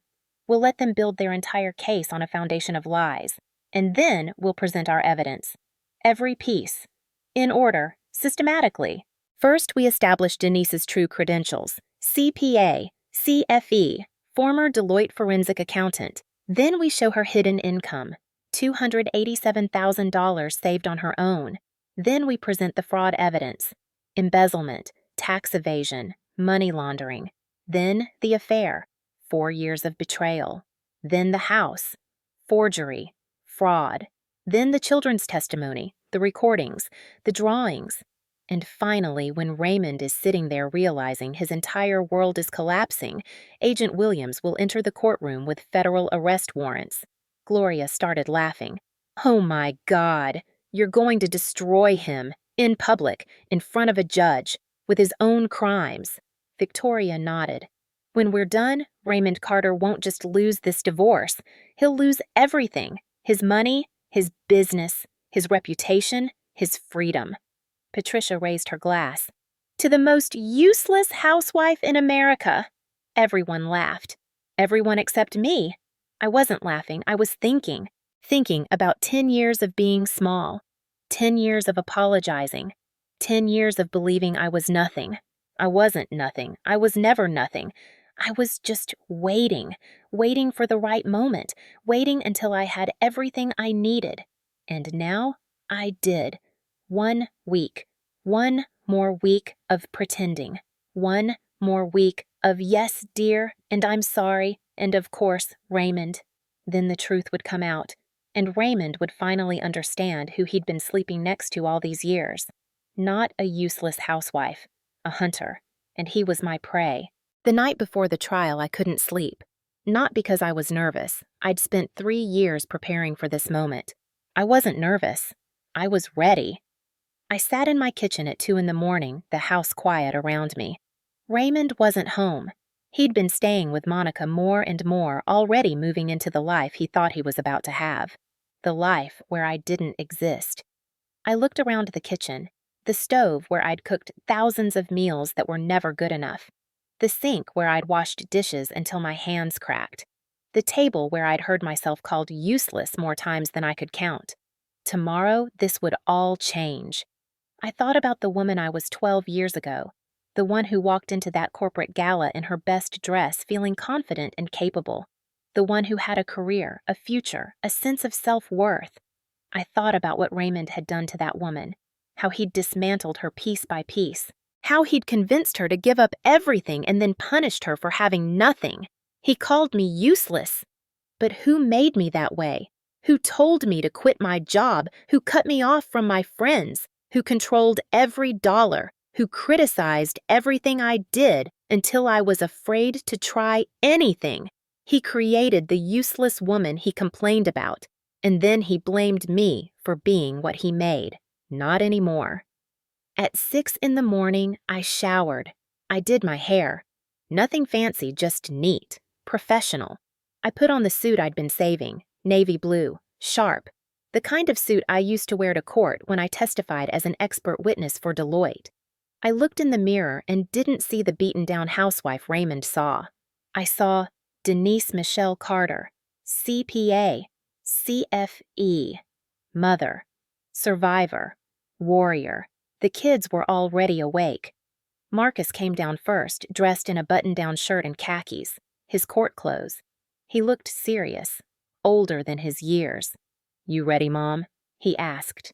We'll let them build their entire case on a foundation of lies. And then we'll present our evidence. Every piece. In order, systematically. First, we establish Denise's true credentials. CPA, CFE, former Deloitte forensic accountant. Then we show her hidden income. $287,000 saved on her own. Then we present the fraud evidence. Embezzlement, tax evasion, money laundering. Then the affair. 4 years of betrayal. Then the house. Forgery. Fraud. Then the children's testimony, the recordings, the drawings. And finally, when Raymond is sitting there realizing his entire world is collapsing, Agent Williams will enter the courtroom with federal arrest warrants. Gloria started laughing. Oh my God, you're going to destroy him, in public, in front of a judge, with his own crimes. Victoria nodded. When we're done, Raymond Carter won't just lose this divorce. He'll lose everything. His money, his business, his reputation, his freedom. Patricia raised her glass. To the most useless housewife in America. Everyone laughed. Everyone except me. I wasn't laughing, I was thinking. Thinking about 10 years of being small. 10 years of apologizing. 10 years of believing I was nothing. I wasn't nothing. I was never nothing. I was just waiting for the right moment, waiting until I had everything I needed. And now I did. 1 week. 1 more week of pretending. 1 more week of yes, dear, and I'm sorry, and of course, Raymond. Then the truth would come out, and Raymond would finally understand who he'd been sleeping next to all these years. Not a useless housewife, a hunter, and he was my prey. The night before the trial, I couldn't sleep. Not because I was nervous. I'd spent 3 years preparing for this moment. I wasn't nervous. I was ready. I sat in my kitchen at 2 a.m, the house quiet around me. Raymond wasn't home. He'd been staying with Monica more and more, already moving into the life he thought he was about to have. The life where I didn't exist. I looked around the kitchen, the stove where I'd cooked thousands of meals that were never good enough, the sink where I'd washed dishes until my hands cracked, the table where I'd heard myself called useless more times than I could count. Tomorrow, this would all change. I thought about the woman I was 12 years ago, the one who walked into that corporate gala in her best dress feeling confident and capable, the one who had a career, a future, a sense of self-worth. I thought about what Raymond had done to that woman, how he'd dismantled her piece by piece, how he'd convinced her to give up everything and then punished her for having nothing. He called me useless. But who made me that way? Who told me to quit my job? Who cut me off from my friends? Who controlled every dollar? Who criticized everything I did until I was afraid to try anything? He created the useless woman he complained about, and then he blamed me for being what he made. Not anymore. At 6 a.m, I showered. I did my hair. Nothing fancy, just neat, professional. I put on the suit I'd been saving, navy blue, sharp, the kind of suit I used to wear to court when I testified as an expert witness for Deloitte. I looked in the mirror and didn't see the beaten-down housewife Raymond saw. I saw Denise Michelle Carter, CPA, CFE, mother, survivor, warrior. The kids were already awake. Marcus came down first, dressed in a button-down shirt and khakis, his court clothes. He looked serious, older than his years. "You ready, Mom?" he asked.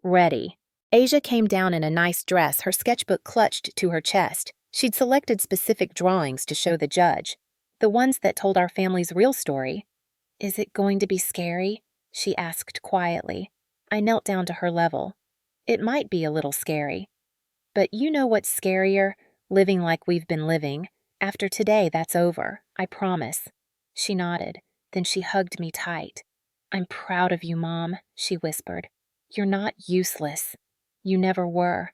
Ready. Asia came down in a nice dress, her sketchbook clutched to her chest. She'd selected specific drawings to show the judge, the ones that told our family's real story. "Is it going to be scary?" she asked quietly. I knelt down to her level. "It might be a little scary. But you know what's scarier? Living like we've been living. After today, that's over. I promise." She nodded. Then she hugged me tight. "I'm proud of you, Mom," she whispered. "You're not useless. You never were."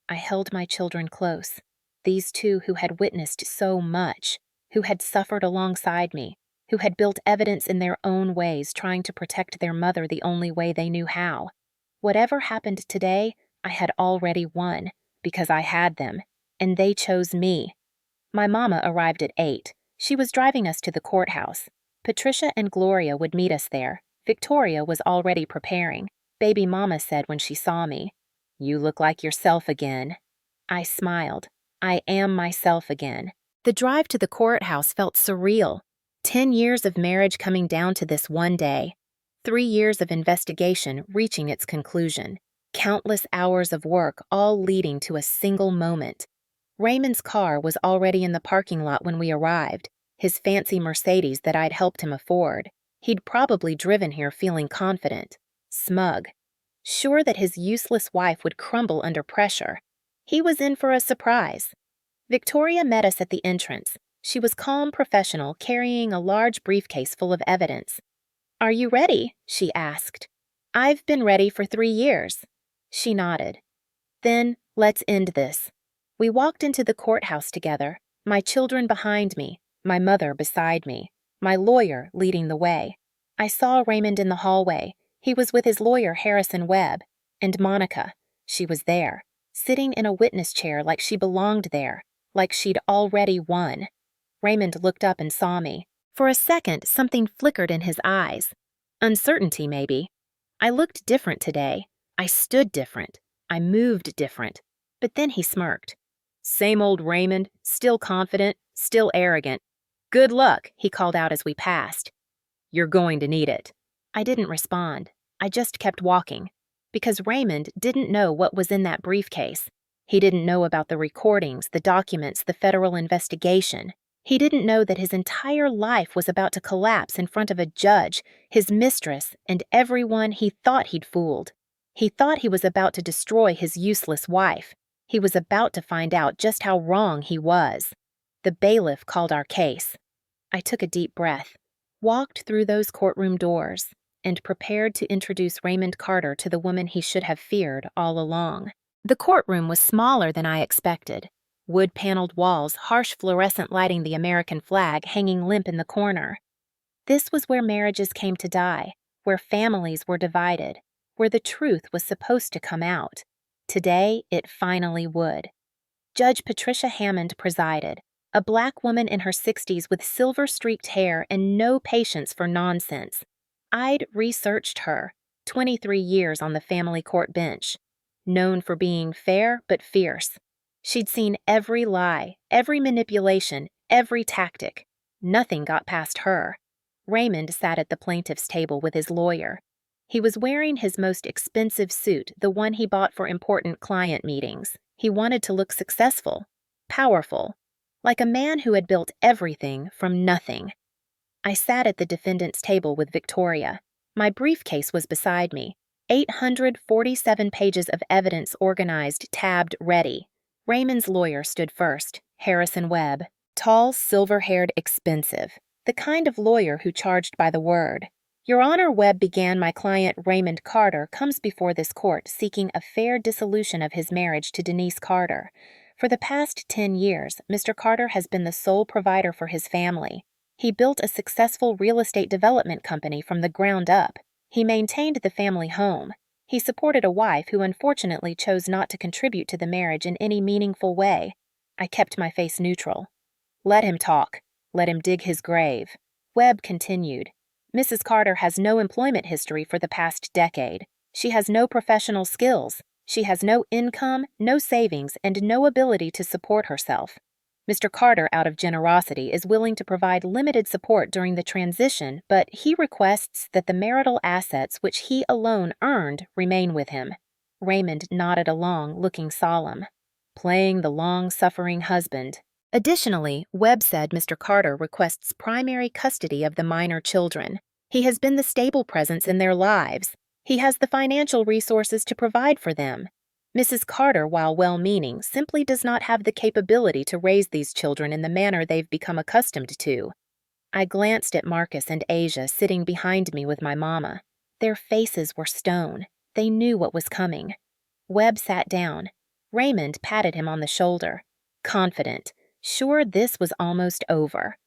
I held my children close. These two who had witnessed so much, who had suffered alongside me, who had built evidence in their own ways, trying to protect their mother the only way they knew how. Whatever happened today, I had already won, because I had them, and they chose me. My mama arrived at 8. She was driving us to the courthouse. Patricia and Gloria would meet us there. Victoria was already preparing. Baby mama said when she saw me, "You look like yourself again." I smiled. I am myself again. The drive to the courthouse felt surreal. 10 years of marriage coming down to this one day. 3 years of investigation reaching its conclusion. Countless hours of work all leading to a single moment. Raymond's car was already in the parking lot when we arrived, his fancy Mercedes that I'd helped him afford. He'd probably driven here feeling confident, smug, sure that his useless wife would crumble under pressure. He was in for a surprise. Victoria met us at the entrance. She was calm, professional, carrying a large briefcase full of evidence. "Are you ready?" she asked. "I've been ready for 3 years." She nodded. "Then, let's end this." We walked into the courthouse together, my children behind me, my mother beside me, my lawyer leading the way. I saw Raymond in the hallway. He was with his lawyer, Harrison Webb, and Monica. She was there, sitting in a witness chair like she belonged there, like she'd already won. Raymond looked up and saw me. For a second, something flickered in his eyes. Uncertainty, maybe. I looked different today. I stood different. I moved different. But then he smirked. "Same old Raymond, still confident, still arrogant. Good luck," he called out as we passed. "You're going to need it." I didn't respond. I just kept walking. Because Raymond didn't know what was in that briefcase. He didn't know about the recordings, the documents, the federal investigation. He didn't know that his entire life was about to collapse in front of a judge, his mistress, and everyone he thought he'd fooled. He thought he was about to destroy his useless wife. He was about to find out just how wrong he was. The bailiff called our case. I took a deep breath, walked through those courtroom doors, and prepared to introduce Raymond Carter to the woman he should have feared all along. The courtroom was smaller than I expected. Wood-paneled walls, harsh fluorescent lighting, the American flag hanging limp in the corner. This was where marriages came to die, where families were divided, where the truth was supposed to come out. Today, it finally would. Judge Patricia Hammond presided, a black woman in her 60s with silver-streaked hair and no patience for nonsense. I'd researched her, 23 years on the family court bench, known for being fair but fierce. She'd seen every lie, every manipulation, every tactic. Nothing got past her. Raymond sat at the plaintiff's table with his lawyer. He was wearing his most expensive suit, the one he bought for important client meetings. He wanted to look successful, powerful, like a man who had built everything from nothing. I sat at the defendant's table with Victoria. My briefcase was beside me, 847 pages of evidence organized, tabbed, ready. Raymond's lawyer stood first, Harrison Webb, tall, silver-haired, expensive, the kind of lawyer who charged by the word. "Your Honor, Webb began, my client Raymond Carter comes before this court seeking a fair dissolution of his marriage to Denise Carter. For the past 10 years, Mr. Carter has been the sole provider for his family. He built a successful real estate development company from the ground up. He maintained the family home. He supported a wife who unfortunately chose not to contribute to the marriage in any meaningful way." I kept my face neutral. "Let him talk. Let him dig his grave." Webb continued. "Mrs. Carter has no employment history for the past decade. She has no professional skills. She has no income, no savings, and no ability to support herself. Mr. Carter, out of generosity, is willing to provide limited support during the transition, but he requests that the marital assets which he alone earned remain with him." Raymond nodded along, looking solemn. "Playing the long-suffering husband." Additionally, Webb said Mr. Carter requests primary custody of the minor children. He has been the stable presence in their lives. He has the financial resources to provide for them. Mrs. Carter, while well-meaning, simply does not have the capability to raise these children in the manner they've become accustomed to. I glanced at Marcus and Asia sitting behind me with my mama. Their faces were stone. They knew what was coming. Webb sat down. Raymond patted him on the shoulder. Confident, sure this was almost over.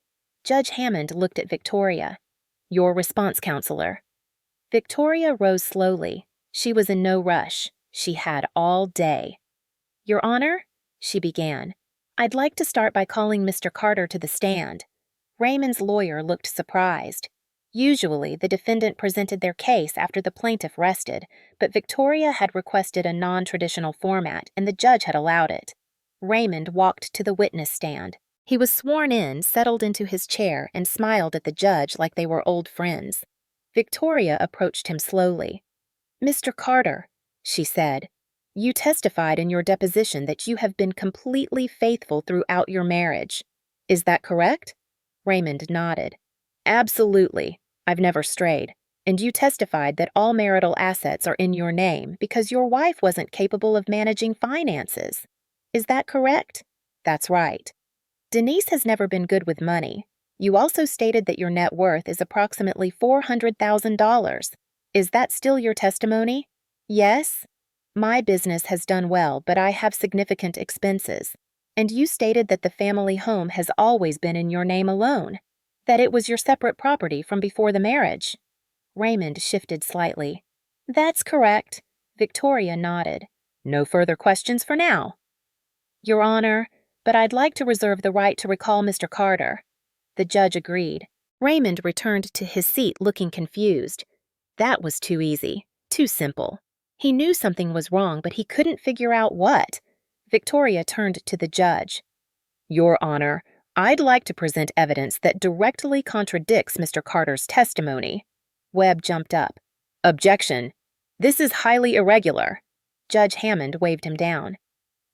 Judge Hammond looked at Victoria. "Your response, counselor." Victoria rose slowly. She was in no rush. She had all day. "Your Honor," she began, "I'd like to start by calling Mr. Carter to the stand." Raymond's lawyer looked surprised. Usually, the defendant presented their case after the plaintiff rested, but Victoria had requested a non-traditional format, and the judge had allowed it. Raymond walked to the witness stand. He was sworn in, settled into his chair, and smiled at the judge like they were old friends. Victoria approached him slowly. "Mr. Carter," she said, "you testified in your deposition that you have been completely faithful throughout your marriage. Is that correct?" Raymond nodded. "Absolutely. I've never strayed. And you testified that all marital assets are in your name because your wife wasn't capable of managing finances. Is that correct?" "That's right." "Denise has never been good with money. You also stated that your net worth is approximately $400,000. Is that still your testimony?" "Yes." "My business has done well, but I have significant expenses. And you stated that the family home has always been in your name alone, that it was your separate property from before the marriage." Raymond shifted slightly. "That's correct." Victoria nodded. "No further questions for now." "Your Honor, but I'd like to reserve the right to recall Mr. Carter." The judge agreed. Raymond returned to his seat looking confused. That was too easy, too simple. He knew something was wrong, but he couldn't figure out what. Victoria turned to the judge. "Your Honor, I'd like to present evidence that directly contradicts Mr. Carter's testimony." Webb jumped up. "Objection. This is highly irregular." Judge Hammond waved him down.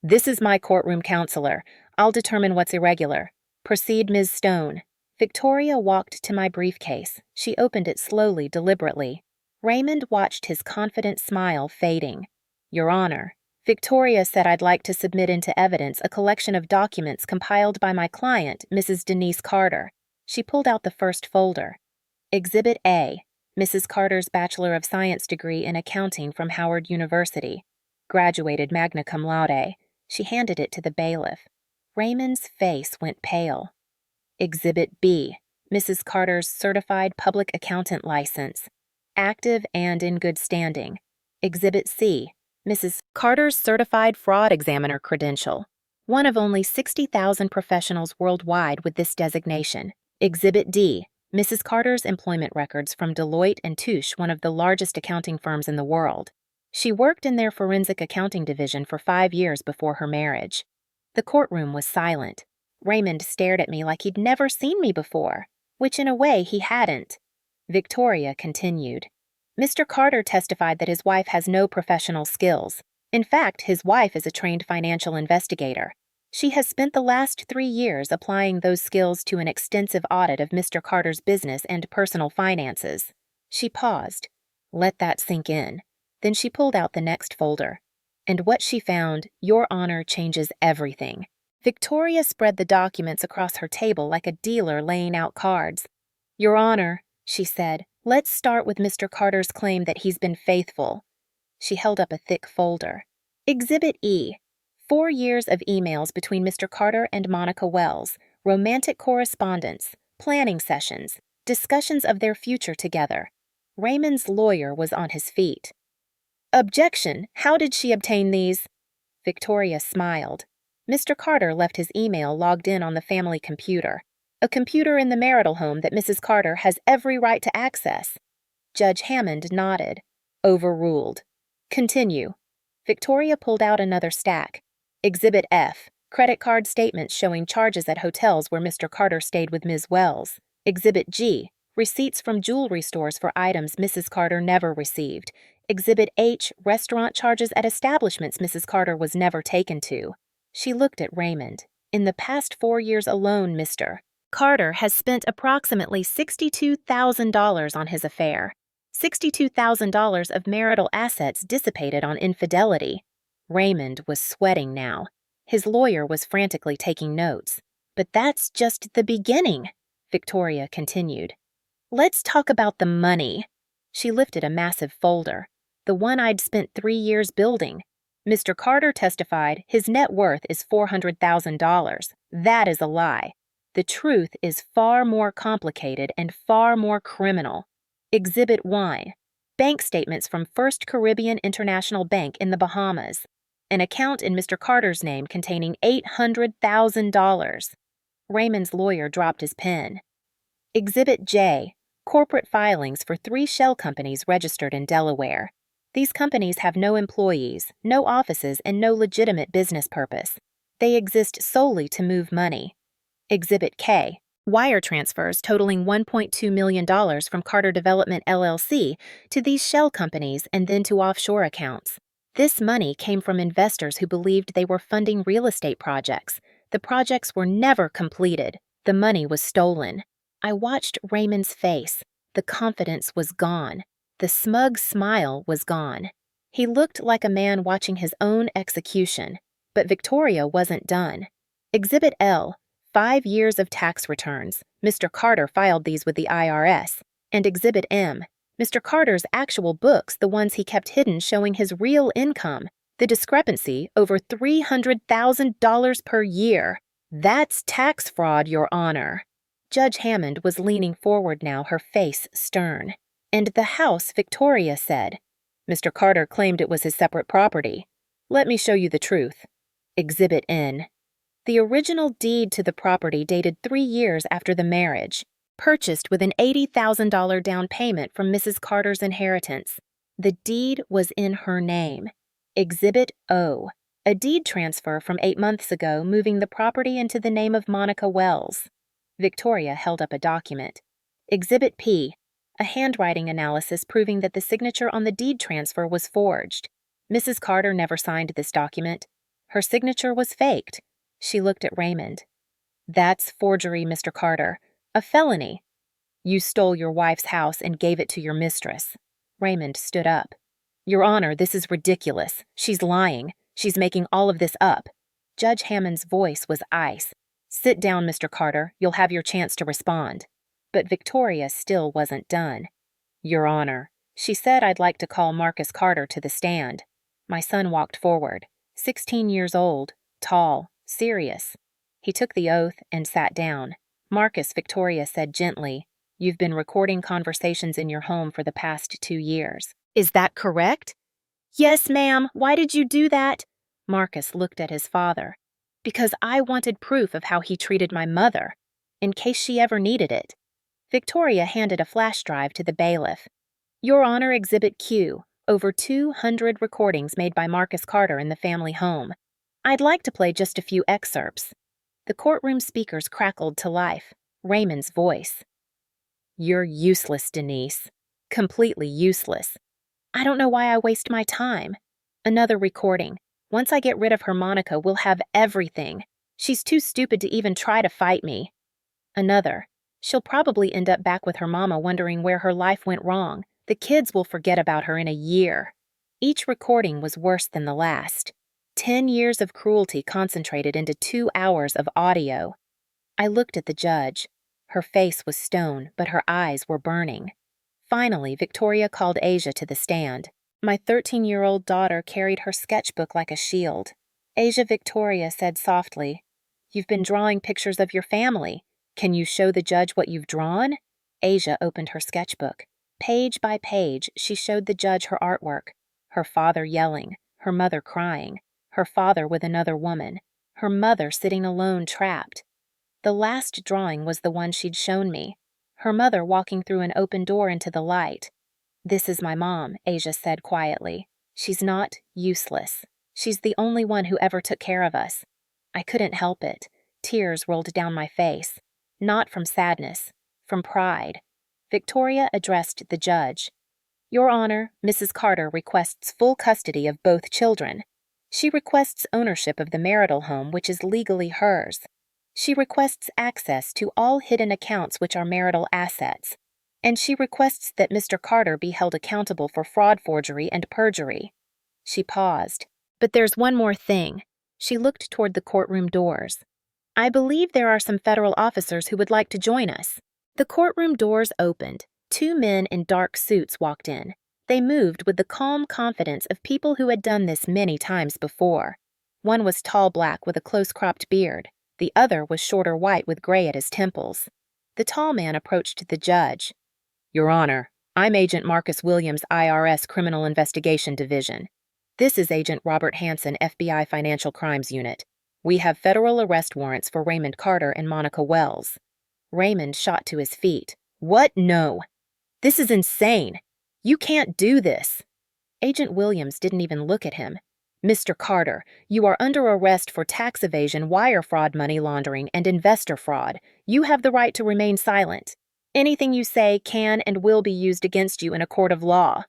"This is my courtroom, counselor. I'll determine what's irregular. Proceed, Ms. Stone." Victoria walked to my briefcase. She opened it slowly, deliberately. Raymond watched his confident smile fading. "Your Honor, Victoria said I'd like to submit into evidence a collection of documents compiled by my client, Mrs. Denise Carter." She pulled out the first folder. "Exhibit A, Mrs. Carter's Bachelor of Science degree in accounting from Howard University. Graduated magna cum laude." She handed it to the bailiff. Raymond's face went pale. "Exhibit B, Mrs. Carter's Certified Public Accountant license. Active and in good standing." Exhibit C, Mrs. Carter's Certified Fraud Examiner credential. One of only 60,000 professionals worldwide with this designation. Exhibit D, Mrs. Carter's employment records from Deloitte and Touche, one of the largest accounting firms in the world. She worked in their forensic accounting division for 5 years before her marriage. The courtroom was silent. Raymond stared at me like he'd never seen me before, which in a way he hadn't. Victoria continued. "Mr. Carter testified that his wife has no professional skills. In fact, his wife is a trained financial investigator. She has spent the last 3 years applying those skills to an extensive audit of Mr. Carter's business and personal finances." She paused. Let that sink in. Then she pulled out the next folder. "And what she found, Your Honor, changes everything." Victoria spread the documents across her table like a dealer laying out cards. "Your Honor," she said, "let's start with Mr. Carter's claim that he's been faithful." She held up a thick folder. Exhibit E, 4 years of emails between Mr. Carter and Monica Wells, romantic correspondence, planning sessions, discussions of their future together. Raymond's lawyer was on his feet. "Objection! How did she obtain these?" Victoria smiled. "Mr. Carter left his email logged in on the family computer, a computer in the marital home that Mrs. Carter has every right to access." Judge Hammond nodded. "Overruled. Continue." Victoria pulled out another stack. Exhibit F, credit card statements showing charges at hotels where Mr. Carter stayed with Ms. Wells. Exhibit G, receipts from jewelry stores for items Mrs. Carter never received. Exhibit H, restaurant charges at establishments Mrs. Carter was never taken to. She looked at Raymond. "In the past 4 years alone, Mr. Carter has spent approximately $62,000 on his affair. $62,000 of marital assets dissipated on infidelity." Raymond was sweating now. His lawyer was frantically taking notes. "But that's just the beginning," Victoria continued. "Let's talk about the money." She lifted a massive folder. "The one I'd spent 3 years building. Mr. Carter testified his net worth is $400,000. That is a lie." The truth is far more complicated and far more criminal. Exhibit 1. Bank statements from First Caribbean International Bank in the Bahamas. An account in Mr. Carter's name containing $800,000. Raymond's lawyer dropped his pen. Exhibit J. Corporate filings for 3 shell companies registered in Delaware. These companies have no employees, no offices, and no legitimate business purpose. They exist solely to move money. Exhibit K. Wire transfers totaling $1.2 million from Carter Development LLC to these shell companies and then to offshore accounts. This money came from investors who believed they were funding real estate projects. The projects were never completed. The money was stolen. I watched Raymond's face. The confidence was gone. The smug smile was gone. He looked like a man watching his own execution. But Victoria wasn't done. Exhibit L. 5 years of tax returns. Mr. Carter filed these with the IRS. And Exhibit M. Mr. Carter's actual books, the ones he kept hidden showing his real income. The discrepancy, over $300,000 per year. That's tax fraud, Your Honor. Judge Hammond was leaning forward now, her face stern. And the house, Victoria said. Mr. Carter claimed it was his separate property. Let me show you the truth. Exhibit N. The original deed to the property dated 3 years after the marriage, purchased with an $80,000 down payment from Mrs. Carter's inheritance. The deed was in her name. Exhibit O. A deed transfer from 8 months ago moving the property into the name of Monica Wells. Victoria held up a document. Exhibit P. A handwriting analysis proving that the signature on the deed transfer was forged. Mrs. Carter never signed this document. Her signature was faked. She looked at Raymond. That's forgery, Mr. Carter. A felony. You stole your wife's house and gave it to your mistress. Raymond stood up. Your Honor, this is ridiculous. She's lying. She's making all of this up. Judge Hammond's voice was ice. Sit down, Mr. Carter. You'll have your chance to respond. But Victoria still wasn't done. Your Honor, she said I'd like to call Marcus Carter to the stand. My son walked forward, 16 years old, tall, serious. He took the oath and sat down. Marcus, Victoria said gently, you've been recording conversations in your home for the past 2 years. Is that correct? Yes, ma'am. Why did you do that? Marcus looked at his father. Because I wanted proof of how he treated my mother, in case she ever needed it. Victoria handed a flash drive to the bailiff. Your Honor, Exhibit Q, over 200 recordings made by Marcus Carter in the family home. I'd like to play just a few excerpts. The courtroom speakers crackled to life. Raymond's voice. You're useless, Denise. Completely useless. I don't know why I waste my time. Another recording. Once I get rid of her Monica, we'll have everything. She's too stupid to even try to fight me. Another. She'll probably end up back with her mama wondering where her life went wrong. The kids will forget about her in a year. Each recording was worse than the last. 10 years of cruelty concentrated into 2 hours of audio. I looked at the judge. Her face was stone, but her eyes were burning. Finally, Victoria called Asia to the stand. My 13-year-old daughter carried her sketchbook like a shield. Asia, Victoria said softly, You've been drawing pictures of your family. Can you show the judge what you've drawn? Asia opened her sketchbook. Page by page, she showed the judge her artwork. Her father yelling, her mother crying, her father with another woman, her mother sitting alone trapped. The last drawing was the one she'd shown me, her mother walking through an open door into the light. This is my mom, Asia said quietly. She's not useless. She's the only one who ever took care of us. I couldn't help it. Tears rolled down my face. Not from sadness, from pride. Victoria addressed the judge. Your Honor, Mrs. Carter requests full custody of both children. She requests ownership of the marital home, which is legally hers. She requests access to all hidden accounts which are marital assets. And she requests that Mr. Carter be held accountable for fraud, forgery, and perjury. She paused. But there's one more thing. She looked toward the courtroom doors. I believe there are some federal officers who would like to join us. The courtroom doors opened. 2 men in dark suits walked in. They moved with the calm confidence of people who had done this many times before. One was tall black with a close-cropped beard. The other was shorter white with gray at his temples. The tall man approached the judge. Your Honor, I'm Agent Marcus Williams, IRS Criminal Investigation Division. This is Agent Robert Hansen, FBI Financial Crimes Unit. We have federal arrest warrants for Raymond Carter and Monica Wells. Raymond shot to his feet. What? No. This is insane. You can't do this. Agent Williams didn't even look at him. Mr. Carter, you are under arrest for tax evasion, wire fraud, money laundering, and investor fraud. You have the right to remain silent. Anything you say can and will be used against you in a court of law.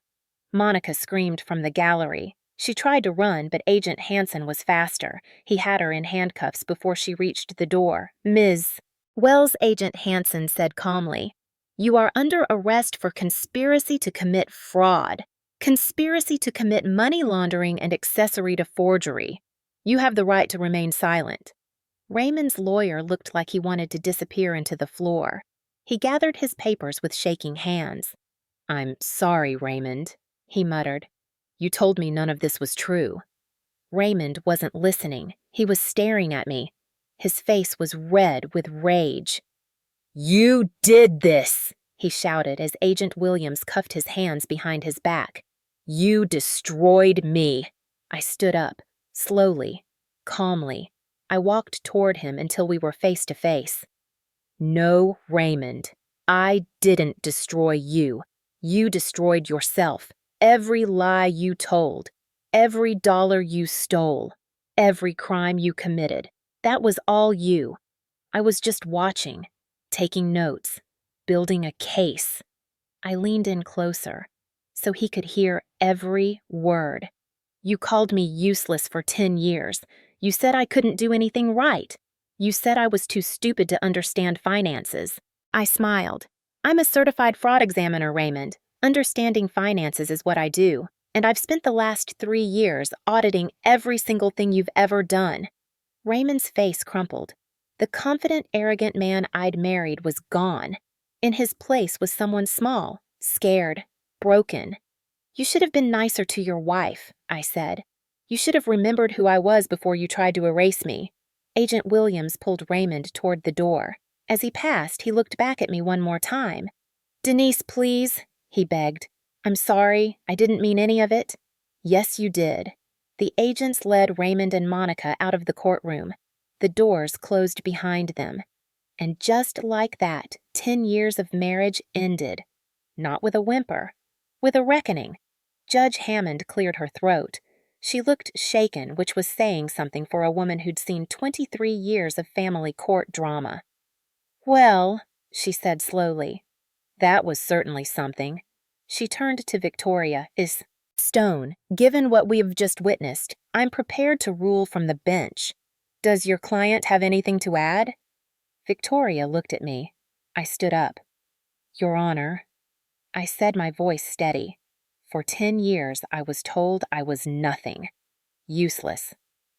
Monica screamed from the gallery. She tried to run, but Agent Hansen was faster. He had her in handcuffs before she reached the door. Ms. Wells, Agent Hansen said calmly, you are under arrest for conspiracy to commit fraud. Conspiracy to commit money laundering and accessory to forgery. You have the right to remain silent. Raymond's lawyer looked like he wanted to disappear into the floor. He gathered his papers with shaking hands. I'm sorry, Raymond, he muttered. You told me none of this was true. Raymond wasn't listening. He was staring at me. His face was red with rage. You did this, he shouted as Agent Williams cuffed his hands behind his back. You destroyed me. I stood up, slowly, calmly. I walked toward him until we were face to face. No, Raymond, I didn't destroy you. You destroyed yourself. Every lie you told, every dollar you stole, every crime you committed, that was all you. I was just watching, taking notes, building a case. I leaned in closer, so he could hear every word. You called me useless for 10 years. You said I couldn't do anything right. You said I was too stupid to understand finances. I smiled. I'm a certified fraud examiner, Raymond. Understanding finances is what I do, and I've spent the last 3 years auditing every single thing you've ever done. Raymond's face crumpled. The confident, arrogant man I'd married was gone. In his place was someone small, scared, broken. You should have been nicer to your wife, I said. You should have remembered who I was before you tried to erase me. Agent Williams pulled Raymond toward the door. As he passed, he looked back at me one more time. Denise, please, he begged. I'm sorry, I didn't mean any of it. Yes, you did. The agents led Raymond and Monica out of the courtroom. The doors closed behind them. And just like that, 10 years of marriage ended. Not with a whimper, with a reckoning. Judge Hammond cleared her throat. She looked shaken, which was saying something for a woman who'd seen 23 years of family court drama. Well, she said slowly, that was certainly something. She turned to Victoria. Stone, given what we've just witnessed, I'm prepared to rule from the bench. Does your client have anything to add? Victoria looked at me. I stood up. Your Honor, I said, my voice steady. For 10 years, I was told I was nothing. Useless.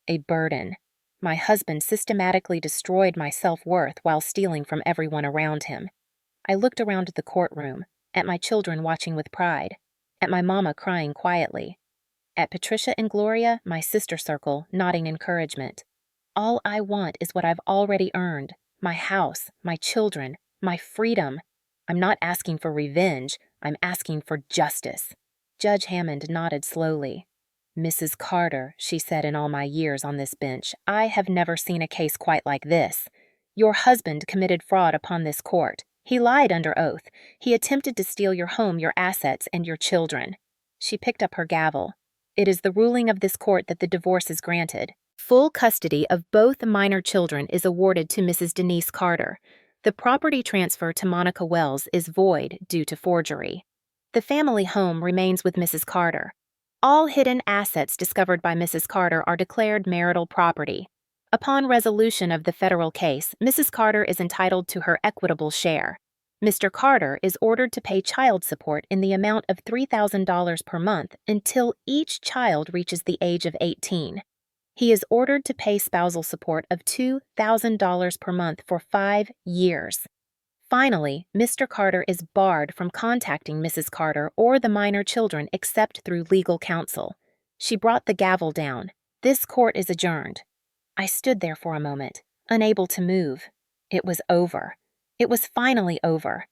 A burden. My husband systematically destroyed my self-worth while stealing from everyone around him. I looked around the courtroom, at my children watching with pride, at my mama crying quietly, at Patricia and Gloria, my sister circle, nodding encouragement. All I want is what I've already earned, my house, my children, my freedom. I'm not asking for revenge, I'm asking for justice. Judge Hammond nodded slowly. Mrs. Carter, she said, in all my years on this bench, I have never seen a case quite like this. Your husband committed fraud upon this court. He lied under oath. He attempted to steal your home, your assets, and your children. She picked up her gavel. It is the ruling of this court that the divorce is granted. Full custody of both minor children is awarded to Mrs. Denise Carter. The property transfer to Monica Wells is void due to forgery. The family home remains with Mrs. Carter. All hidden assets discovered by Mrs. Carter are declared marital property. Upon resolution of the federal case, Mrs. Carter is entitled to her equitable share. Mr. Carter is ordered to pay child support in the amount of $3,000 per month until each child reaches the age of 18. He is ordered to pay spousal support of $2,000 per month for 5 years. Finally, Mr. Carter is barred from contacting Mrs. Carter or the minor children except through legal counsel. She brought the gavel down. This court is adjourned. I stood there for a moment. unable to move. It was over. It was finally over.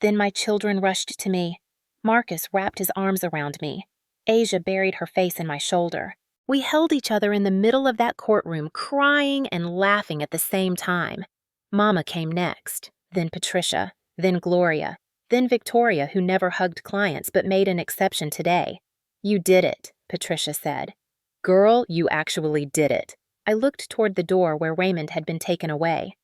Then my children rushed to me. Marcus wrapped his arms around me. Asia buried her face in my shoulder. We held each other in the middle of that courtroom, crying and laughing at the same time. Mama came next, then Patricia, then Gloria, then Victoria, who never hugged clients but made an exception today. "You did it," Patricia said. "Girl, you actually did it." I looked toward the door where Raymond had been taken away.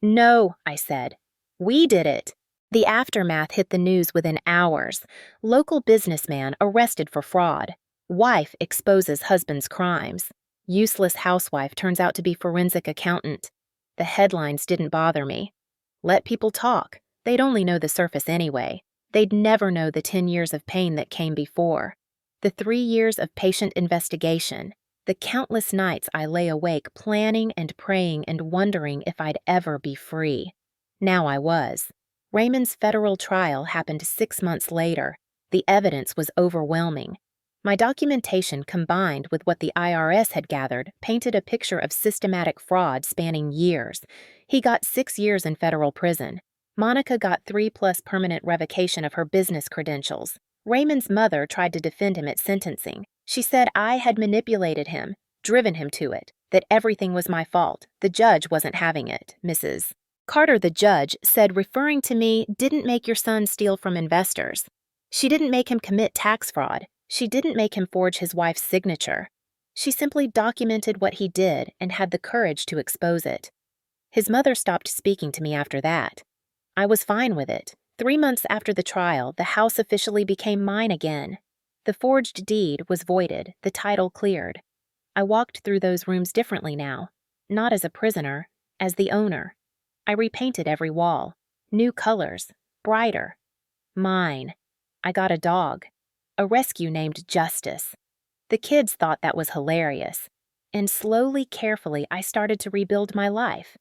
"No," I said. "We did it." The aftermath hit the news within hours. Local businessman arrested for fraud. Wife exposes husband's crimes. Useless housewife turns out to be forensic accountant. The headlines didn't bother me. Let people talk. They'd only know the surface anyway. They'd never know the 10 years of pain that came before. The 3 years of patient investigation. The countless nights I lay awake planning and praying and wondering if I'd ever be free. Now I was. Raymond's federal trial happened 6 months later. The evidence was overwhelming. My documentation, combined with what the IRS had gathered, painted a picture of systematic fraud spanning years. He got 6 years in federal prison. Monica got 3+ permanent revocation of her business credentials. Raymond's mother tried to defend him at sentencing. She said I had manipulated him, driven him to it, that everything was my fault. The judge wasn't having it, Mrs. Carter, the judge, said referring to me didn't make your son steal from investors. She didn't make him commit tax fraud. She didn't make him forge his wife's signature. She simply documented what he did and had the courage to expose it. His mother stopped speaking to me after that. I was fine with it. 3 months after the trial, the house officially became mine again. The forged deed was voided, the title cleared. I walked through those rooms differently now, not as a prisoner, as the owner. I repainted every wall. New colors, brighter. Mine. I got a dog. A rescue named Justice. The kids thought that was hilarious. And slowly, carefully, I started to rebuild my life.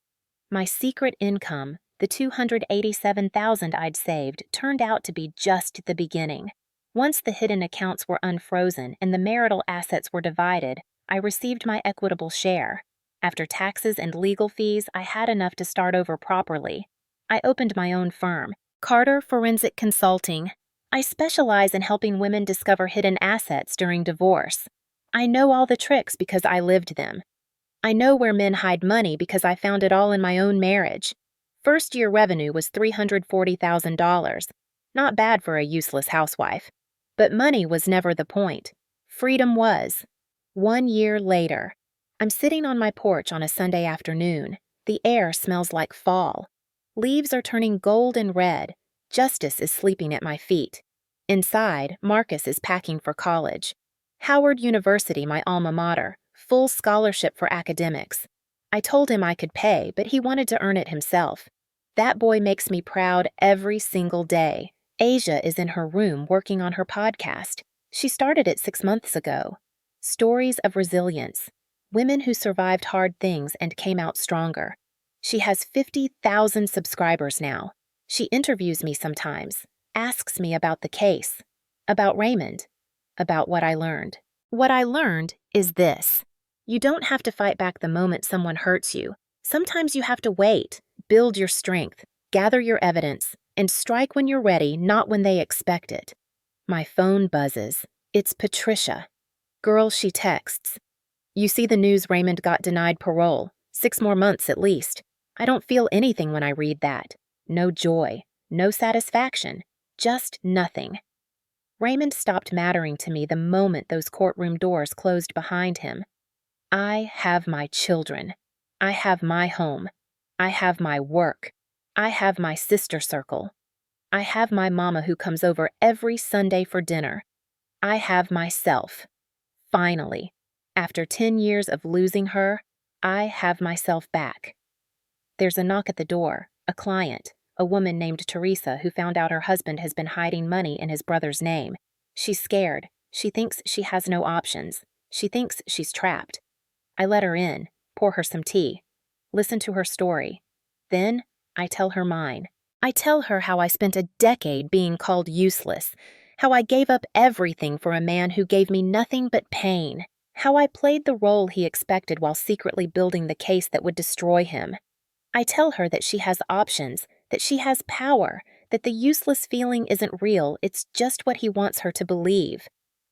My secret income, the $287,000 I'd saved, turned out to be just the beginning. Once the hidden accounts were unfrozen and the marital assets were divided, I received my equitable share. After taxes and legal fees, I had enough to start over properly. I opened my own firm, Carter Forensic Consulting. I specialize in helping women discover hidden assets during divorce. I know all the tricks because I lived them. I know where men hide money because I found it all in my own marriage. First-year revenue was $340,000. Not bad for a useless housewife. But money was never the point. Freedom was. 1 year later, I'm sitting on my porch on a Sunday afternoon. The air smells like fall. Leaves are turning gold and red. Justice is sleeping at my feet. Inside, Marcus is packing for college. Howard University, my alma mater, full scholarship for academics. I told him I could pay, but he wanted to earn it himself. That boy makes me proud every single day. Asia is in her room working on her podcast. She started it 6 months ago. Stories of resilience. Women who survived hard things and came out stronger. She has 50,000 subscribers now. She interviews me sometimes, asks me about the case, about Raymond, about what I learned. What I learned is this. You don't have to fight back the moment someone hurts you. Sometimes you have to wait, build your strength, gather your evidence, and strike when you're ready, not when they expect it. My phone buzzes. It's Patricia. Girl, she texts. You see the news Raymond got denied parole. 6 more months at least. I don't feel anything when I read that. No joy, no satisfaction, just nothing. Raymond stopped mattering to me the moment those courtroom doors closed behind him. I have my children. I have my home. I have my work. I have my sister circle. I have my mama who comes over every Sunday for dinner. I have myself. Finally, after 10 years of losing her, I have myself back. There's a knock at the door, a client, a woman named Teresa who found out her husband has been hiding money in his brother's name. She's scared. She thinks she has no options. She thinks she's trapped. I let her in, pour her some tea, listen to her story. Then I tell her mine. I tell her how I spent a decade being called useless, how I gave up everything for a man who gave me nothing but pain, how I played the role he expected while secretly building the case that would destroy him. I tell her that she has options, that she has power, that the useless feeling isn't real, it's just what he wants her to believe.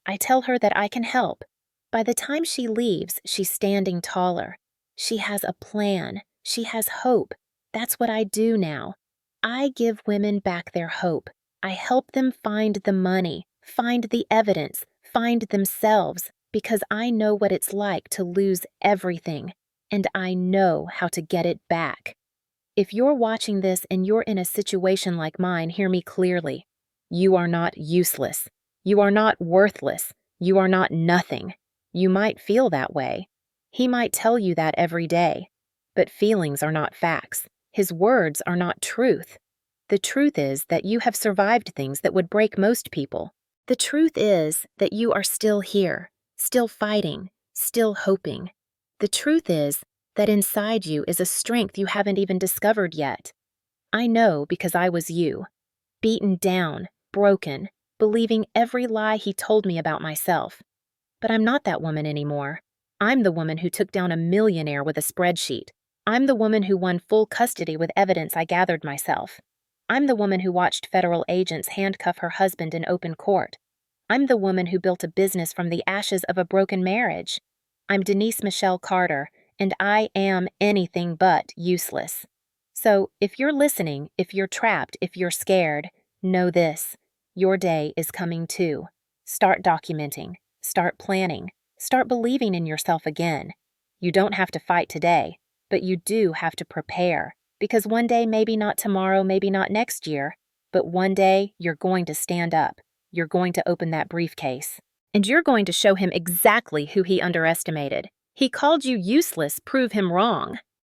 I tell her that I can help. By the time she leaves, she's standing taller. She has a plan. She has hope. That's what I do now. I give women back their hope. I help them find the money, find the evidence, find themselves, because I know what it's like to lose everything, and I know how to get it back. If you're watching this and you're in a situation like mine, hear me clearly. You are not useless. You are not worthless. You are not nothing. You might feel that way. He might tell you that every day. But feelings are not facts. His words are not truth. The truth is that you have survived things that would break most people. The truth is that you are still here, still fighting, still hoping. The truth is that inside you is a strength you haven't even discovered yet. I know because I was you. Beaten down, broken, believing every lie he told me about myself. But I'm not that woman anymore. I'm the woman who took down a millionaire with a spreadsheet. I'm the woman who won full custody with evidence I gathered myself. I'm the woman who watched federal agents handcuff her husband in open court. I'm the woman who built a business from the ashes of a broken marriage. I'm Denise Michelle Carter, and I am anything but useless. So, if you're listening, if you're trapped, if you're scared, know this. Your day is coming too. Start documenting. Start planning. Start believing in yourself again. You don't have to fight today, but you do have to prepare. Because one day, maybe not tomorrow, maybe not next year, but one day you're going to stand up. You're going to open that briefcase. And you're going to show him exactly who he underestimated. He called you useless, prove him wrong.